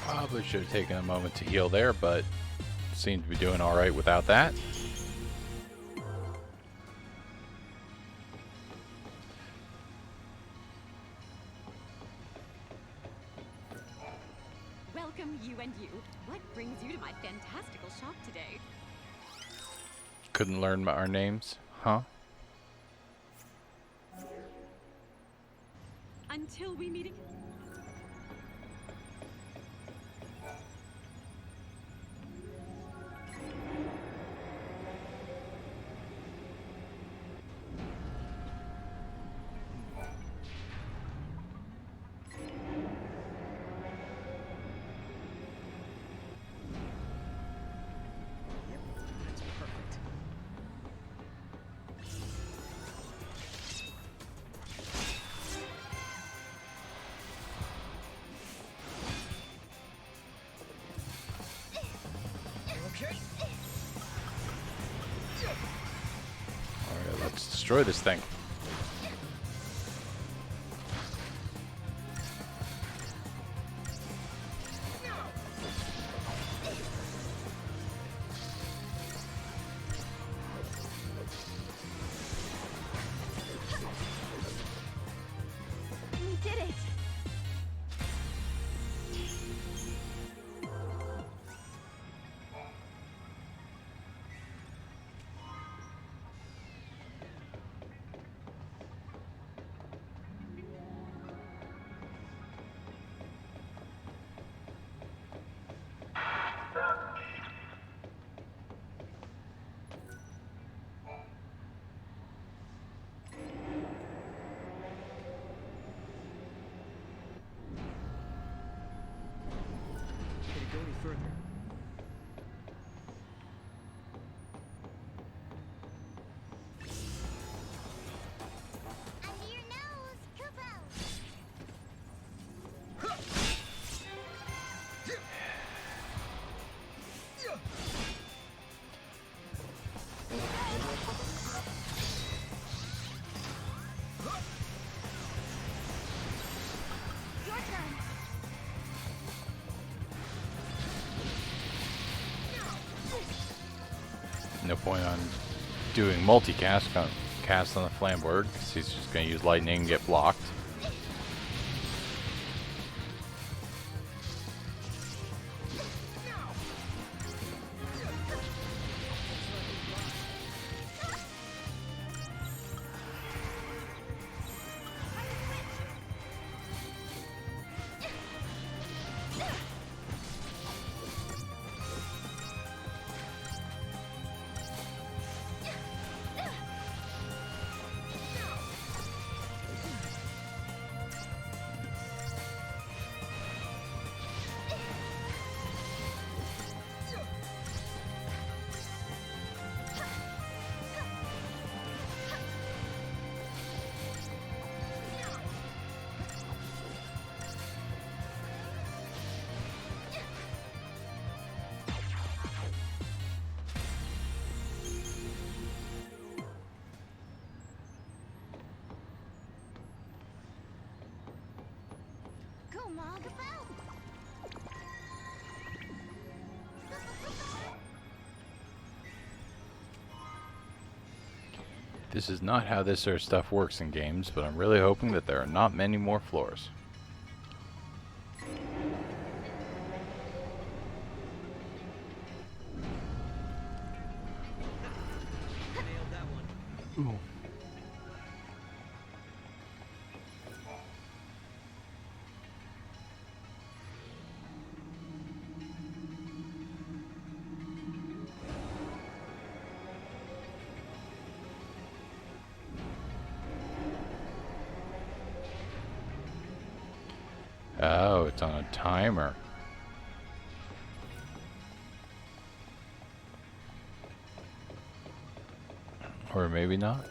A: Probably should have taken a moment to heal there, but seemed to be doing all right without that. Couldn't learn our names, huh?
G: Until we meet again.
E: That's perfect. Okay.
A: Alright, let's destroy this thing.
D: We did it!
E: Could it go any further?
M: Under your nose, Kupo!
D: Your turn!
A: No point on doing multicast on cast on the Flamberg, because he's just going to use lightning and get blocked.
D: Go, Mog!
A: This is not how this sort of stuff works in games, but I'm really hoping that there are not many more floors.
E: Nailed that one.
A: Ooh. Oh, it's on a timer. Or maybe not.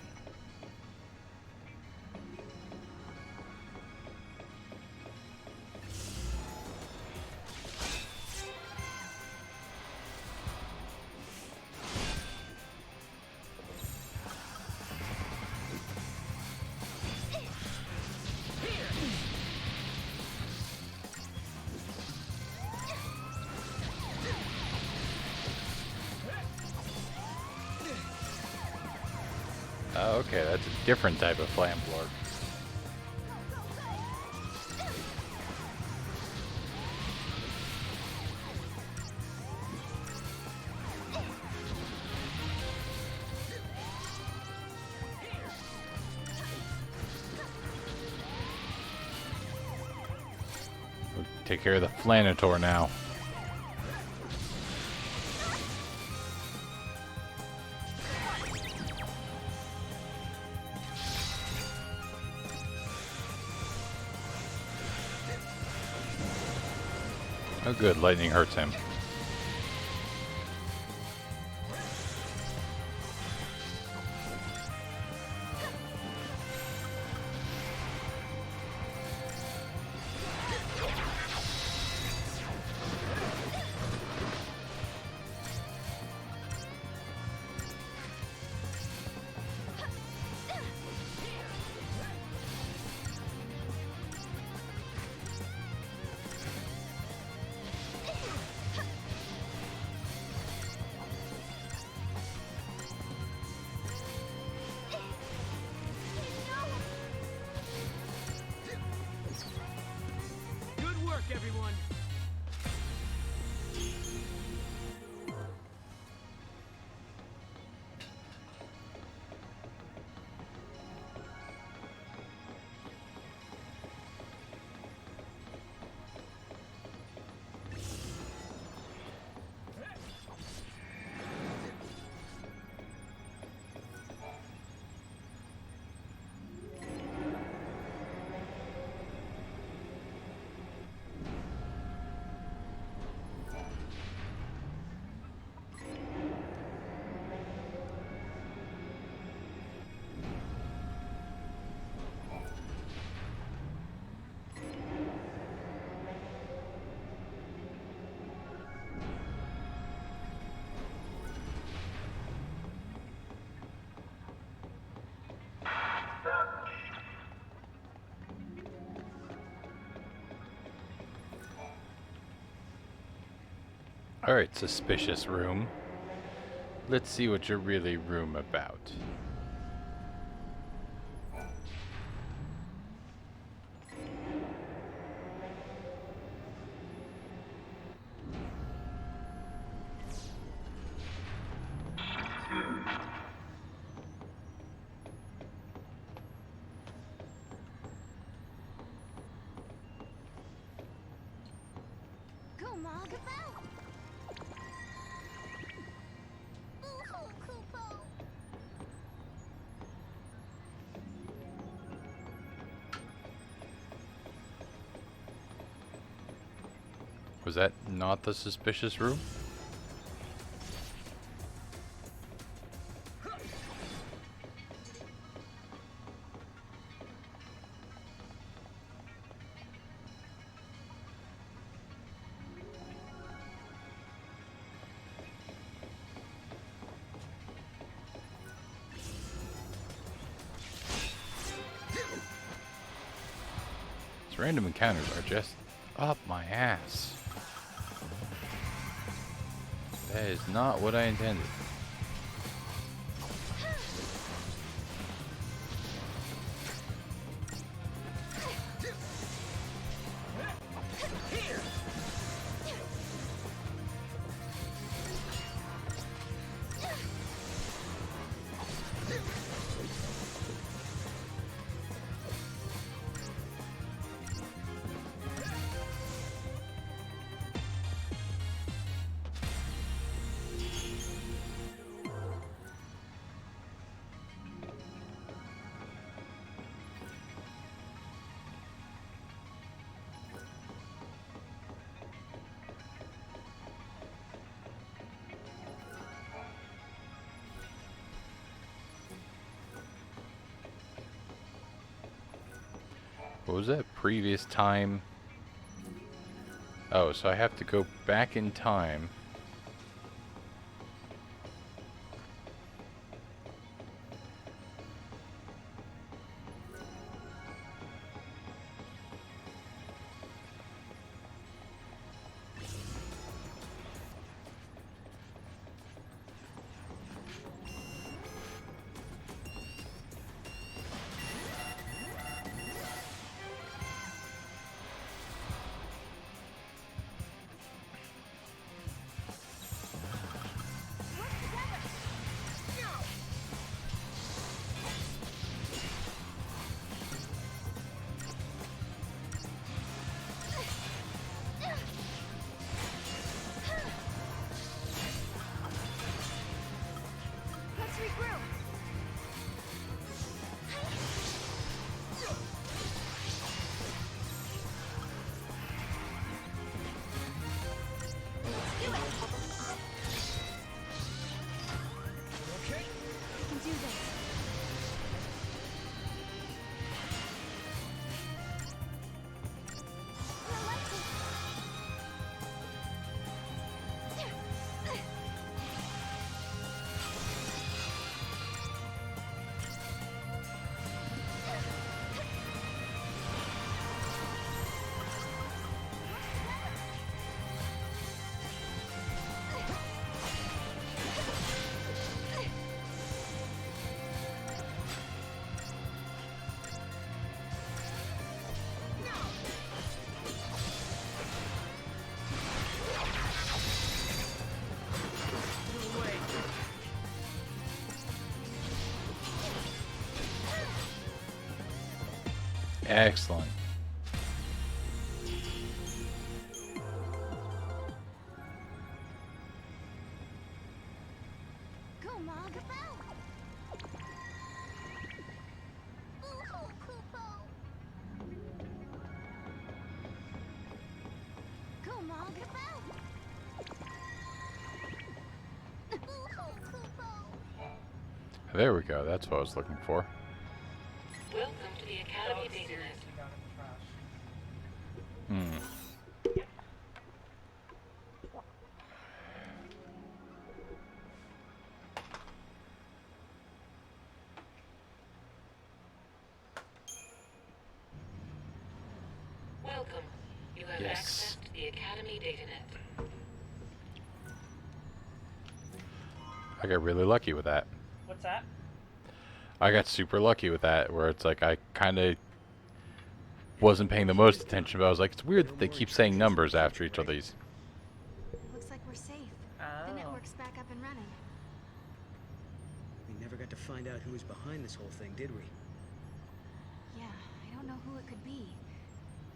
A: Oh, okay, that's a different type of flamblord. take care of the Flanator now. Oh good, lightning hurts him.
K: Good work, everyone.
A: Alright, suspicious room. Let's see what you're really room about.
M: Go, Mom. Boo-hoo, Kupo.
A: Was that not the suspicious room? These random encounters are just up my ass. That is not what I intended. What was that previous time? Oh, so I have to go back in time.
M: regroup.
K: Okay.
D: We can do this.
A: Excellent.
M: Go, Mog. Go, Mog.
A: There we go. That's what I was looking for.
O: Welcome to the Academy Datanet. Welcome. You have
A: Yes.
O: access to the Academy Datanet.
A: I got really lucky with that.
B: What's that?
A: I got super lucky with that, where it's like I kind of wasn't paying the most attention, but I was like, it's weird that they keep saying numbers after each of these.
D: Looks like we're safe.
B: Oh.
D: The network's back up and running.
E: We never got to find out who was behind this whole thing, did we?
D: Yeah, I don't know who it could be.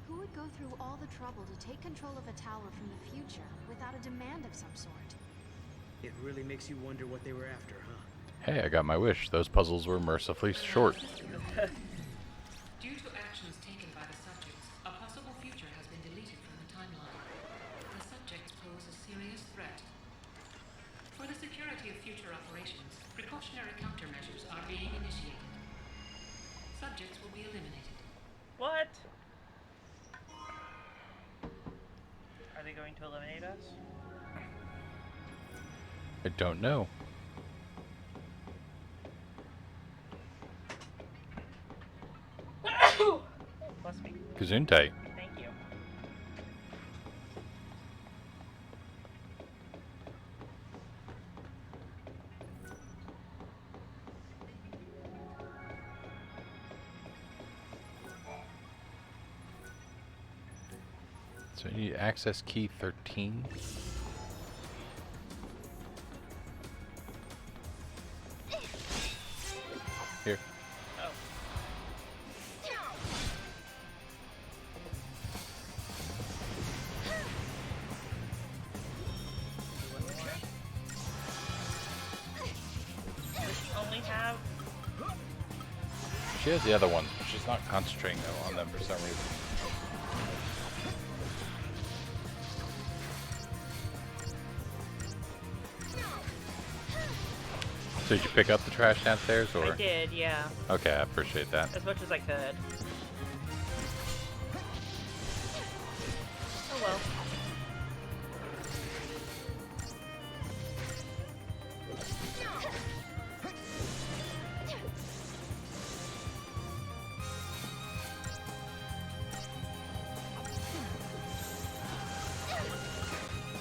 D: Who would go through all the trouble to take control of a tower from the future without a demand of some sort?
E: It really makes you wonder what they were after, huh?
A: Hey, I got my wish. Those puzzles were mercifully short.
O: Due to actions taken by the subjects, a possible future has been deleted from the timeline. The subjects pose a serious threat. For the security of future operations, precautionary countermeasures are being initiated. Subjects will be eliminated.
B: What? Are they going to eliminate us?
A: I don't know.
B: Bless me.
A: Gesundheit.
B: Thank you.
A: So you need access key 13. Here.
B: Oh. Does she only have...
A: She has the other ones, but she's not concentrating on them for some reason. So did you pick up the trash downstairs, or?
B: I did, yeah.
A: Okay, I appreciate that.
B: As much as I could. Oh well.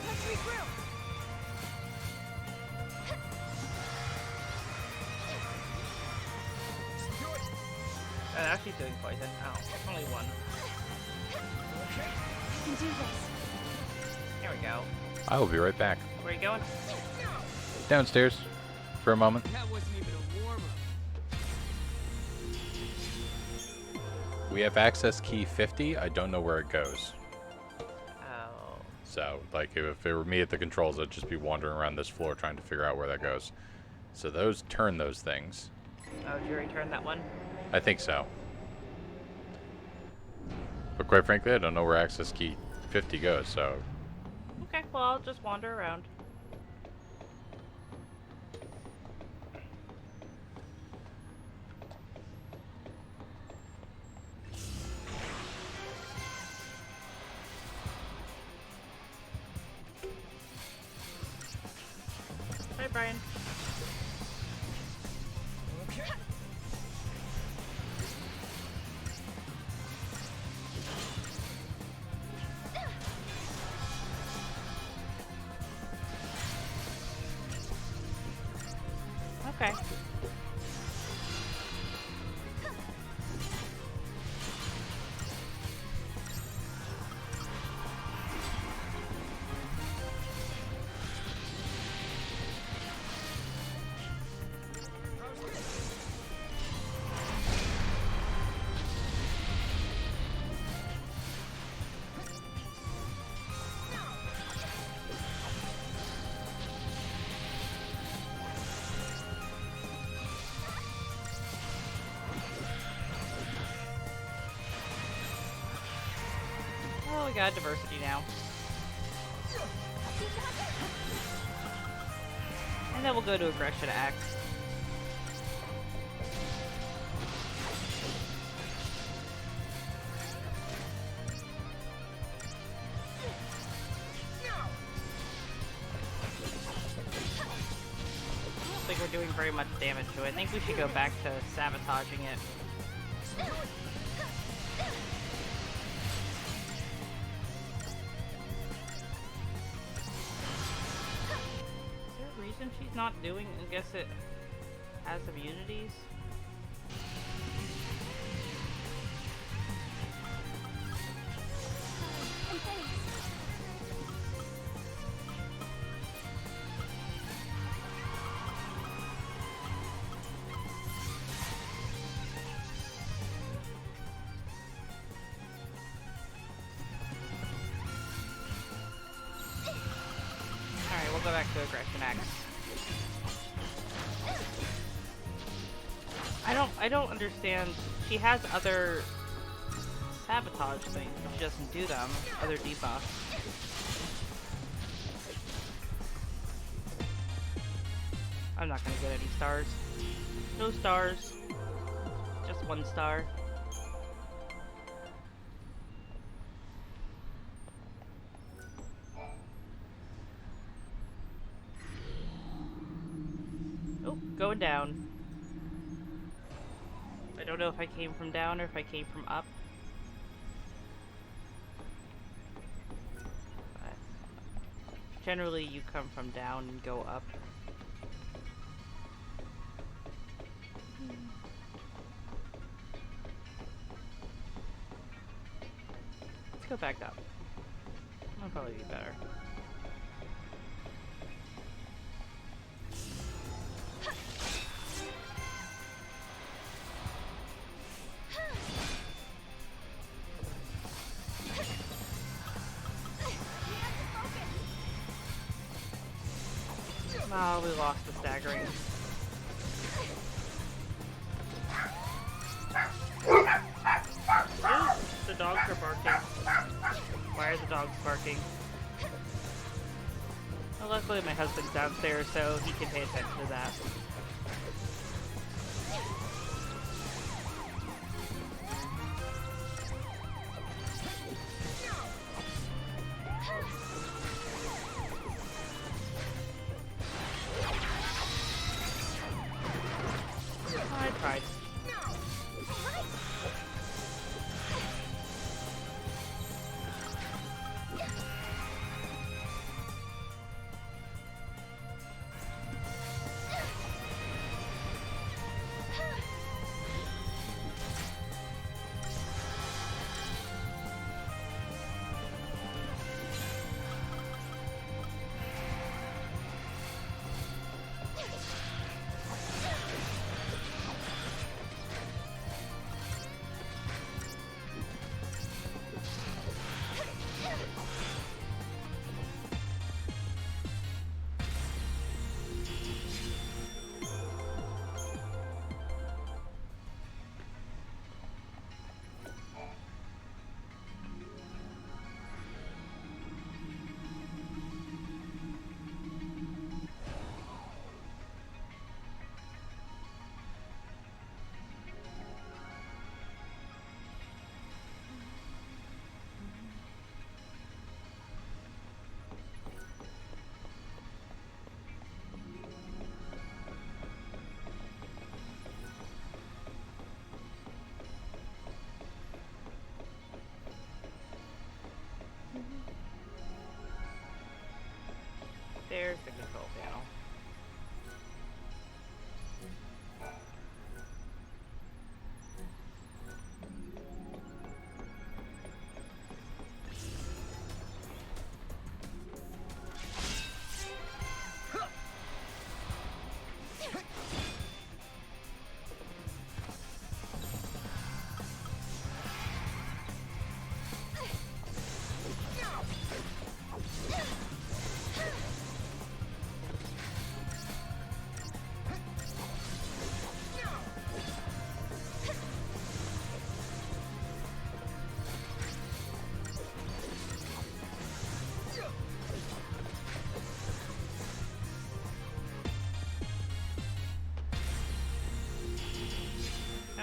M: Let's regroup.
B: Now she's doing poison. Oh, only one.
D: We can do this.
B: Here we go.
A: I will be right back.
B: Where are you going?
A: Downstairs for a moment.
K: That wasn't even a warm-up.
A: We have access key 50. I don't know where it goes.
B: Oh.
A: So, like, if it were me at the controls, I'd just be wandering around this floor trying to figure out where that goes. So those turn those things.
B: Oh, did you already turn that one?
A: I think so. But quite frankly, I don't know where access key 50 goes, so...
B: Okay, well, I'll just wander around. Bye, Brian. Okay. Oh, we got diversity now. And then we'll go to Aggression X. I don't think we're doing very much damage to it. I think we should go back to sabotaging it. She's not doing, I guess it has immunities. Alright, we'll go back to Aggression X. I don't understand. She has other sabotage things, but she doesn't do them. Other debuffs. I'm not gonna get any stars. No stars. Just 1 star. Oh, going down. I don't know if I came from down or if I came from up. But generally you come from down and go up. Let's go back up. That'll probably be better. Oh, we lost the staggering. Oh, the dogs are barking. Why are the dogs barking? Well, luckily my husband's downstairs, so he can pay attention to that. I tried.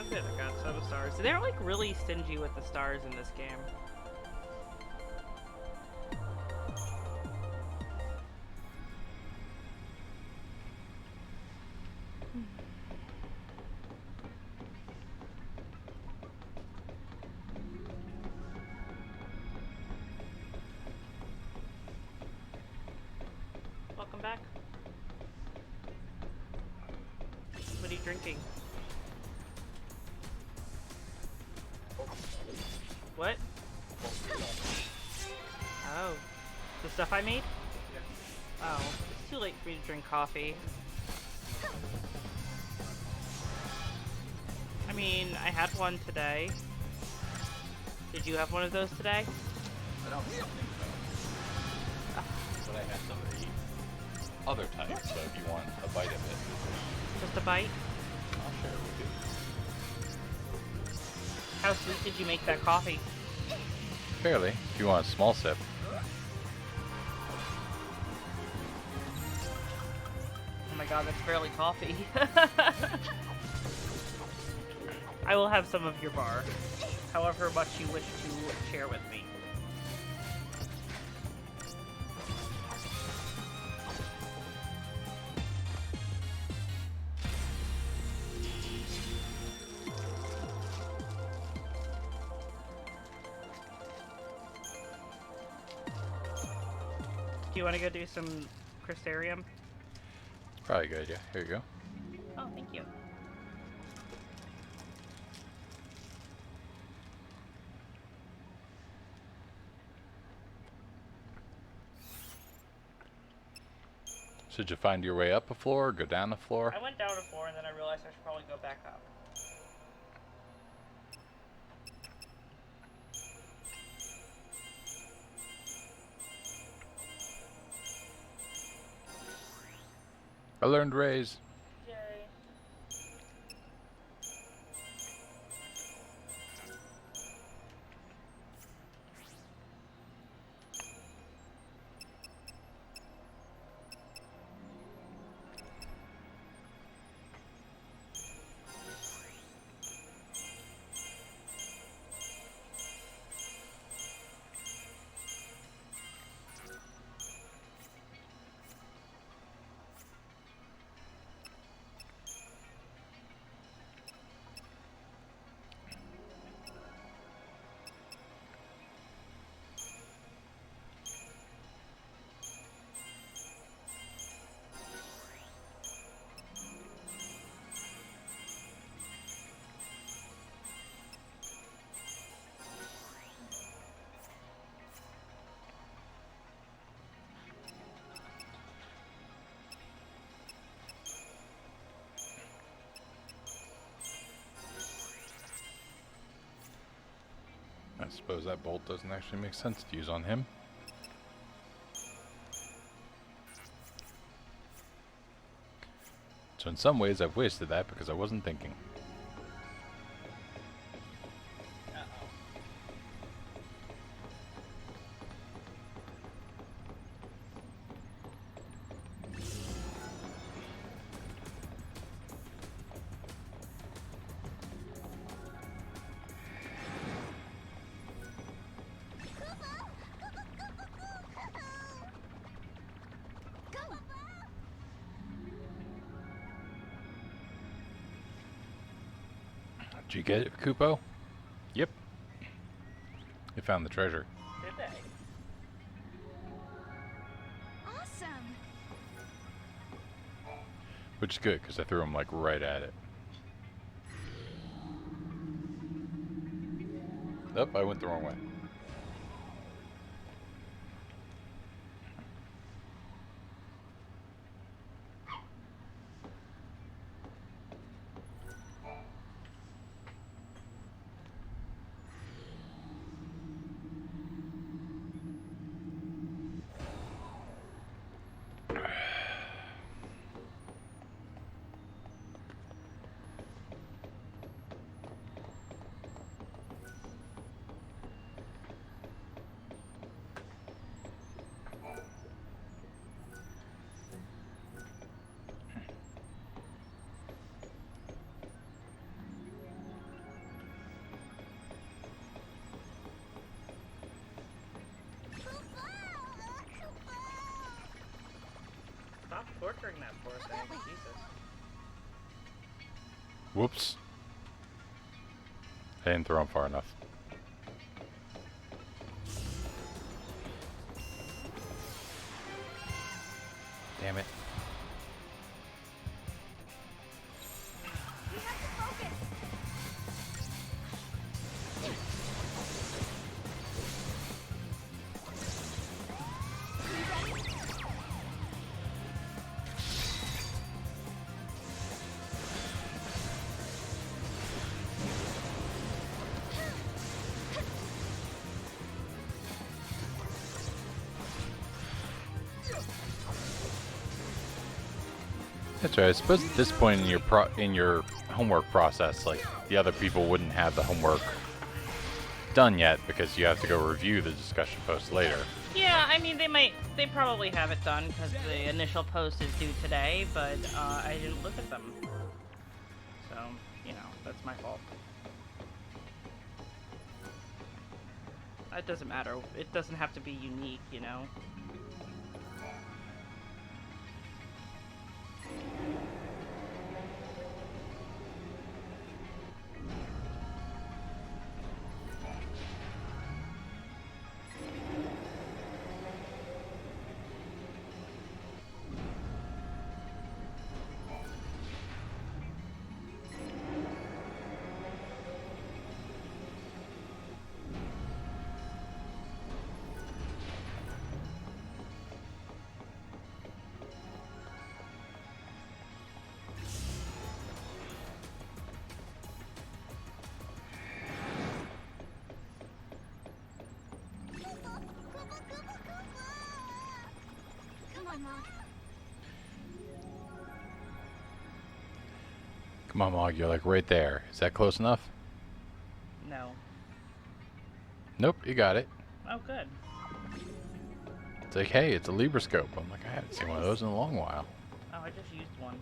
B: Oh good, I got 7 stars. They're like really stingy with the stars in this game. Welcome back. What are you drinking? What? Oh. The stuff I made? Oh. It's too late for me to drink coffee. I mean, I had one today. Did you have one of those today?
A: I don't think so. But I had some of the other types, so if you want a bite of it.
B: Just a bite?
A: I'll share it with you.
B: How sweet did you make that coffee?
A: Fairly, if you want a small sip.
B: Oh my god, that's barely coffee. I will have some of your bar, however much you wish to share with me. Do you want to go do some Crystarium?
A: It's probably good, yeah. Here you go.
B: Oh, thank you.
A: Should you find your way up a floor or go down a floor?
B: I went down a floor and then I realized I should probably go back up.
A: I learned raise.
B: Yay.
A: I suppose that bolt doesn't actually make sense to use on him. So in some ways I've wasted that because I wasn't thinking. Did you get it, Kupo? Yep. You found the treasure.
B: Did they?
D: Awesome.
A: Which is good, because I threw him like right at it. Nope, I went the wrong way.
B: torturing that poor thing. Jesus.
A: Whoops. I didn't throw him far enough. Damn it. That's right. I suppose at this point in your homework process, like the other people wouldn't have the homework done yet because you have to go review the discussion post later.
B: Yeah, I mean they probably have it done because the initial post is due today, but I didn't look at them, so you know that's my fault. It doesn't matter. It doesn't have to be unique, you know.
A: Come on, Mog, you're like right there. Is that close enough?
B: No.
A: Nope, you got it.
B: Oh, good.
A: It's like, hey, it's a Librascope. I'm like, I haven't seen one of those in a long while.
B: Oh, I just used one.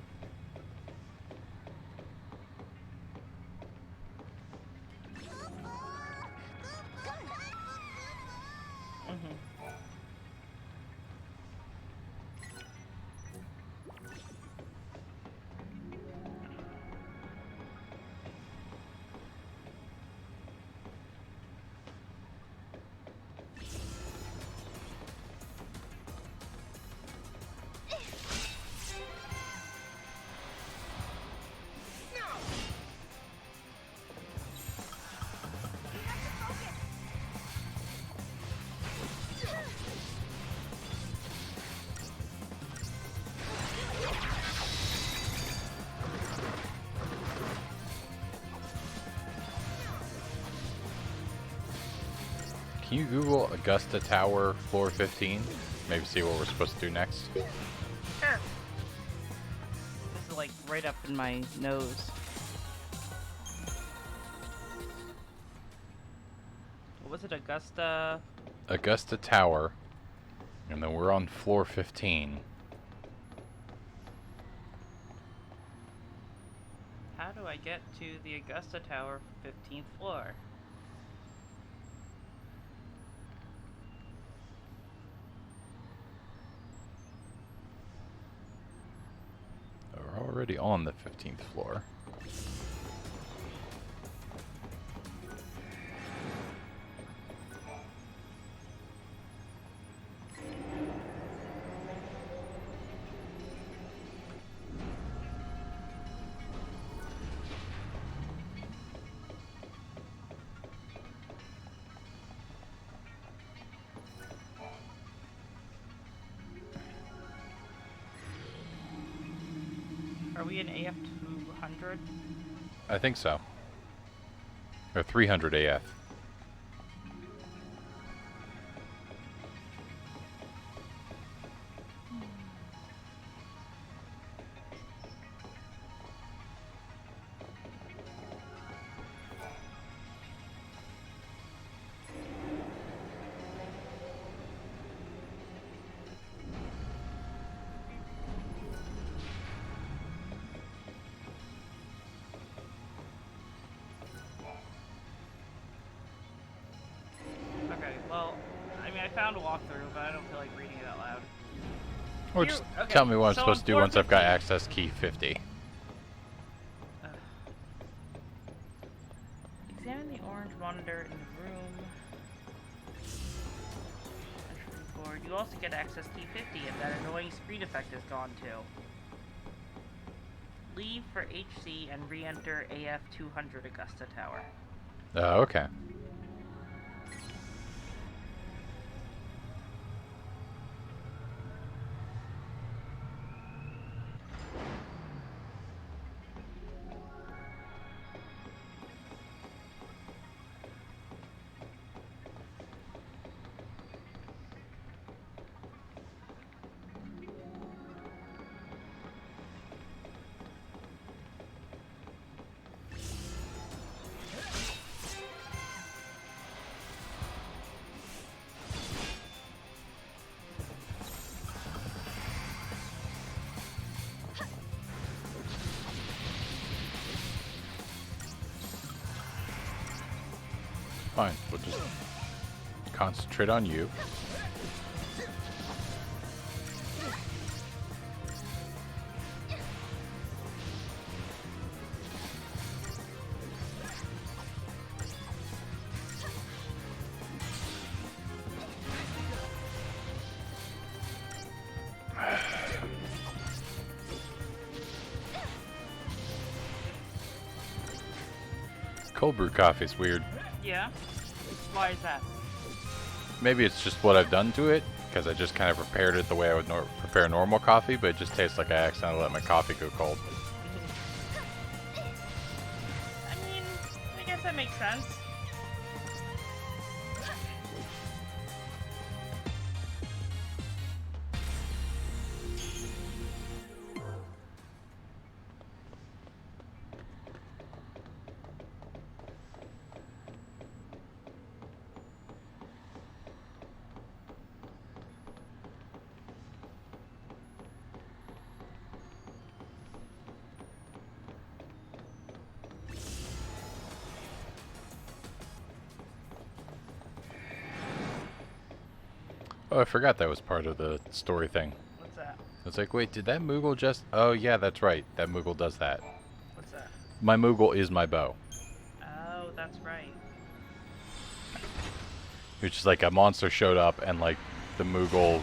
A: Can you Google Augusta Tower floor 15? Maybe see what we're supposed to do next.
B: Sure. This is like right up in my nose. What was it, Augusta?
A: Augusta Tower. And then we're on floor 15.
B: How do I get to the Augusta Tower 15th floor?
A: We're already on the 15th floor.
B: Are we in AF 200?
A: I think so. Or 300 AF.
B: Okay, well, I mean, I found a walkthrough, but I don't feel like reading it out loud.
A: Or just tell me what I'm
B: so
A: supposed to do once I've got access key 50.
B: Examine the orange monitor in the room. Board. You also get access key 50 if that annoying screen effect is gone too. Leave for HC and re-enter AF 200 Augusta Tower.
A: Oh, okay. Fine, we'll just concentrate on you. Cold brew coffee is weird.
B: Yeah? Why is that?
A: Maybe it's just what I've done to it, because I just kind of prepared it the way I would prepare normal coffee, but it just tastes like I accidentally let my coffee go cold.
B: I mean, I guess that makes sense.
A: Oh, I forgot that was part of the story thing.
B: What's that?
A: I was like, wait, did that Moogle just... Oh, yeah, that's right. That Moogle does that.
B: What's that?
A: My Moogle is my bow.
B: Oh, that's right.
A: Which is like a monster showed up and like the Moogle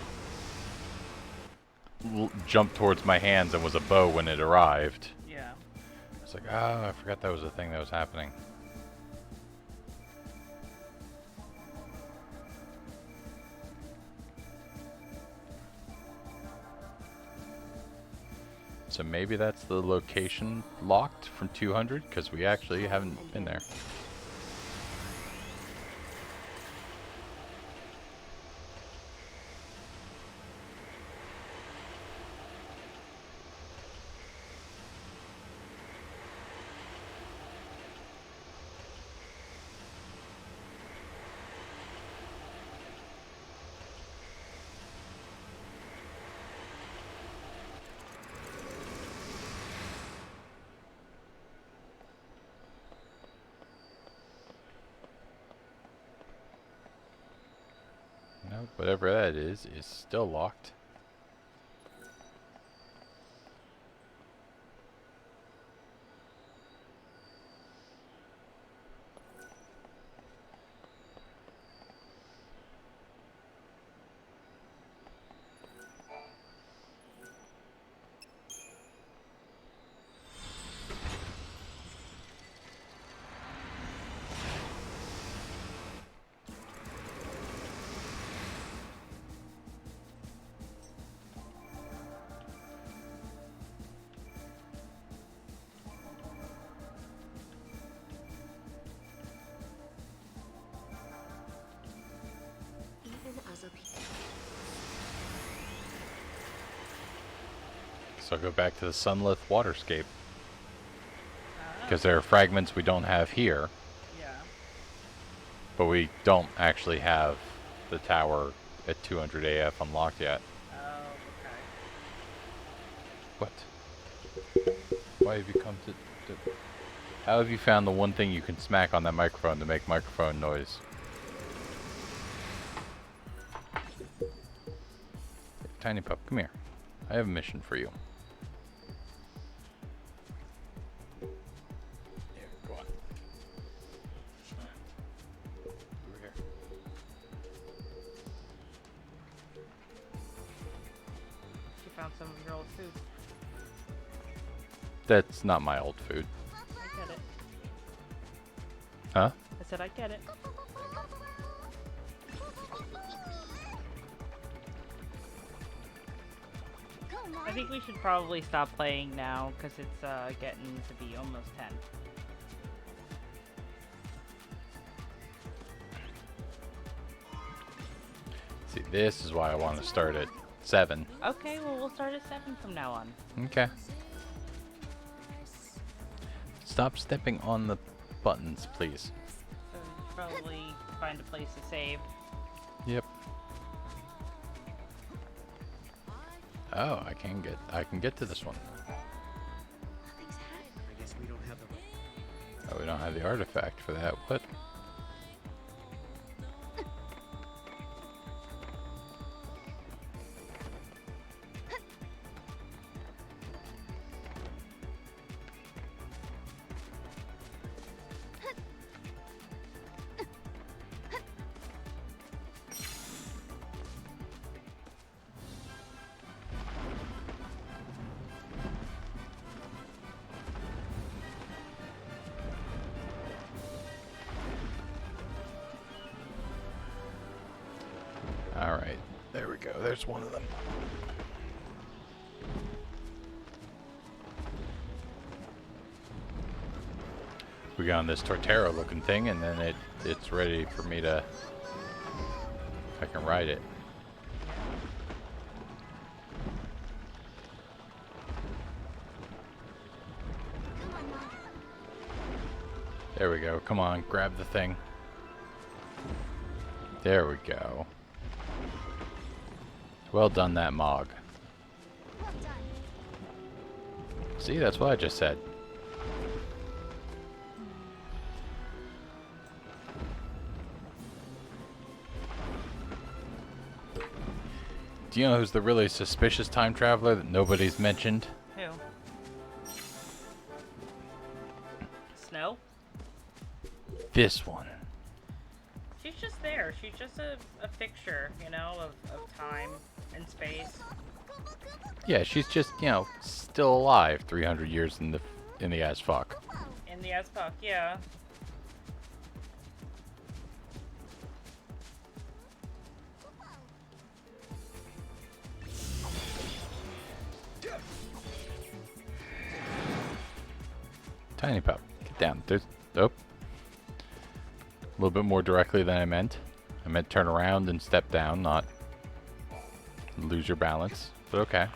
A: jumped towards my hands and was a bow when it arrived.
B: Yeah.
A: It's like, oh, I forgot that was a thing that was happening. So maybe that's the location locked from 200, because we actually haven't been there. No, whatever that is still locked. So I'll go back to the Sunlith waterscape. Because there are fragments we don't have here.
B: Yeah.
A: But we don't actually have the tower at 200 AF unlocked yet.
B: Oh, okay.
A: What? Why have you come to... How have you found the one thing you can smack on that microphone to make microphone noise? Tiny pup, come here. I have a mission for you. Here, go on. Over here.
B: She found some of your old food.
A: That's not my old food.
B: I get it.
A: Huh?
B: I said I get it. I think we should probably stop playing now because it's getting to be almost 10.
A: See, this is why I want to start at 7.
B: Okay, well we'll start at 7 from now on.
A: Okay. Stop stepping on the buttons, please.
B: So we should probably find a place to save.
A: Yep. Oh, I can get to this one.
E: I guess we don't have the...
A: Oh, we don't have the artifact for that. What? Alright, there we go. There's one of them. We got on this Torterra looking thing, and then it's ready for me to... I can ride it. There we go. Come on, grab the thing. There we go. Well done, that Mog. See, that's what I just said. Do you know who's the really suspicious time traveler that nobody's mentioned?
B: Who? Snow?
A: This one.
B: She's just there. She's just a fixture, you know, of time and space.
A: Yeah, she's just, you know, still alive 300 years in the as fuck.
B: In the as fuck, yeah.
A: Tiny pup, get down. There's, oh. A little bit more directly than I meant. I meant turn around and step down, not lose your balance, but okay.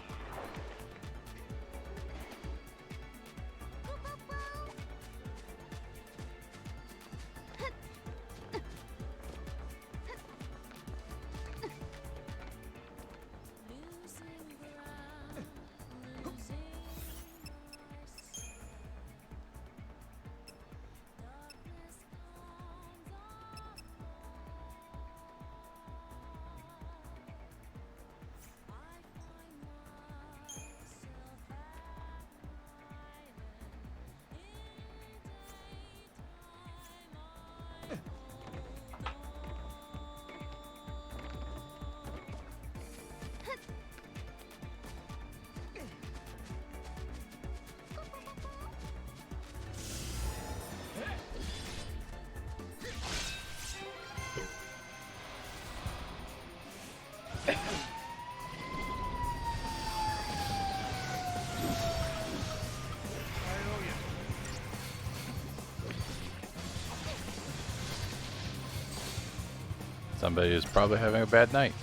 A: Somebody is probably having a bad night.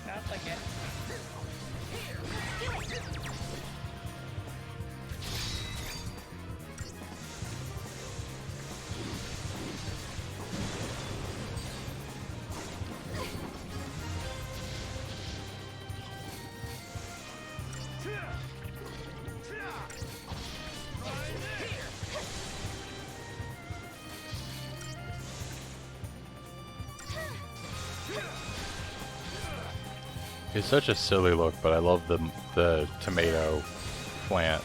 B: Sounds like it.
A: It's such a silly look, but I love the tomato flan.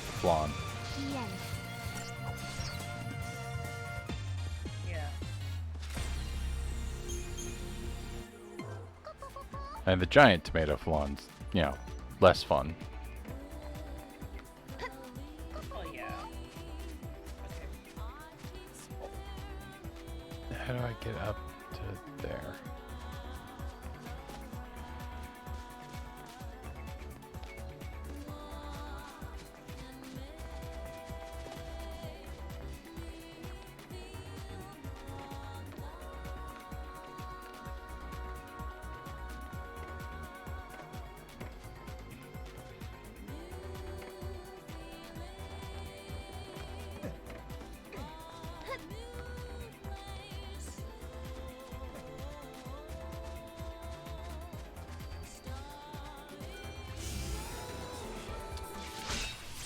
B: Yeah.
A: And the giant tomato flan's, you know, less fun.
B: Oh yeah.
A: How do I get up to there?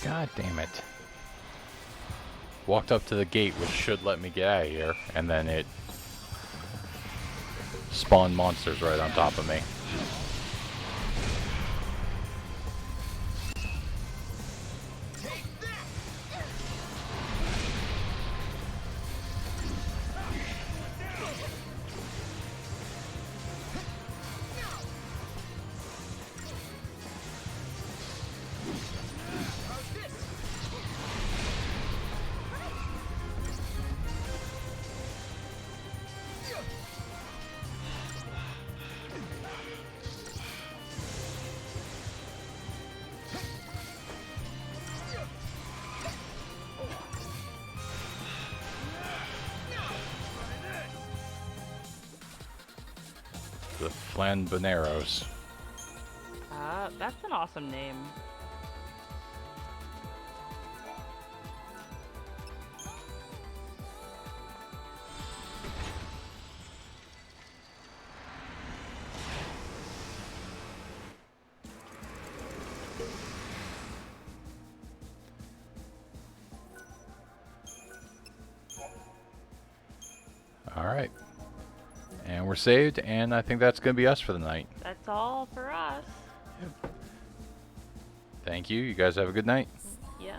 A: God damn it. Walked up to the gate, which should let me get out of here, and then it spawned monsters right on top of me. The Flanbaneros.
B: That's an awesome name.
A: Alright. And we're saved, and I think that's going to be us for the night.
B: That's all for us.
A: Thank you. You guys have a good night.
B: Yeah.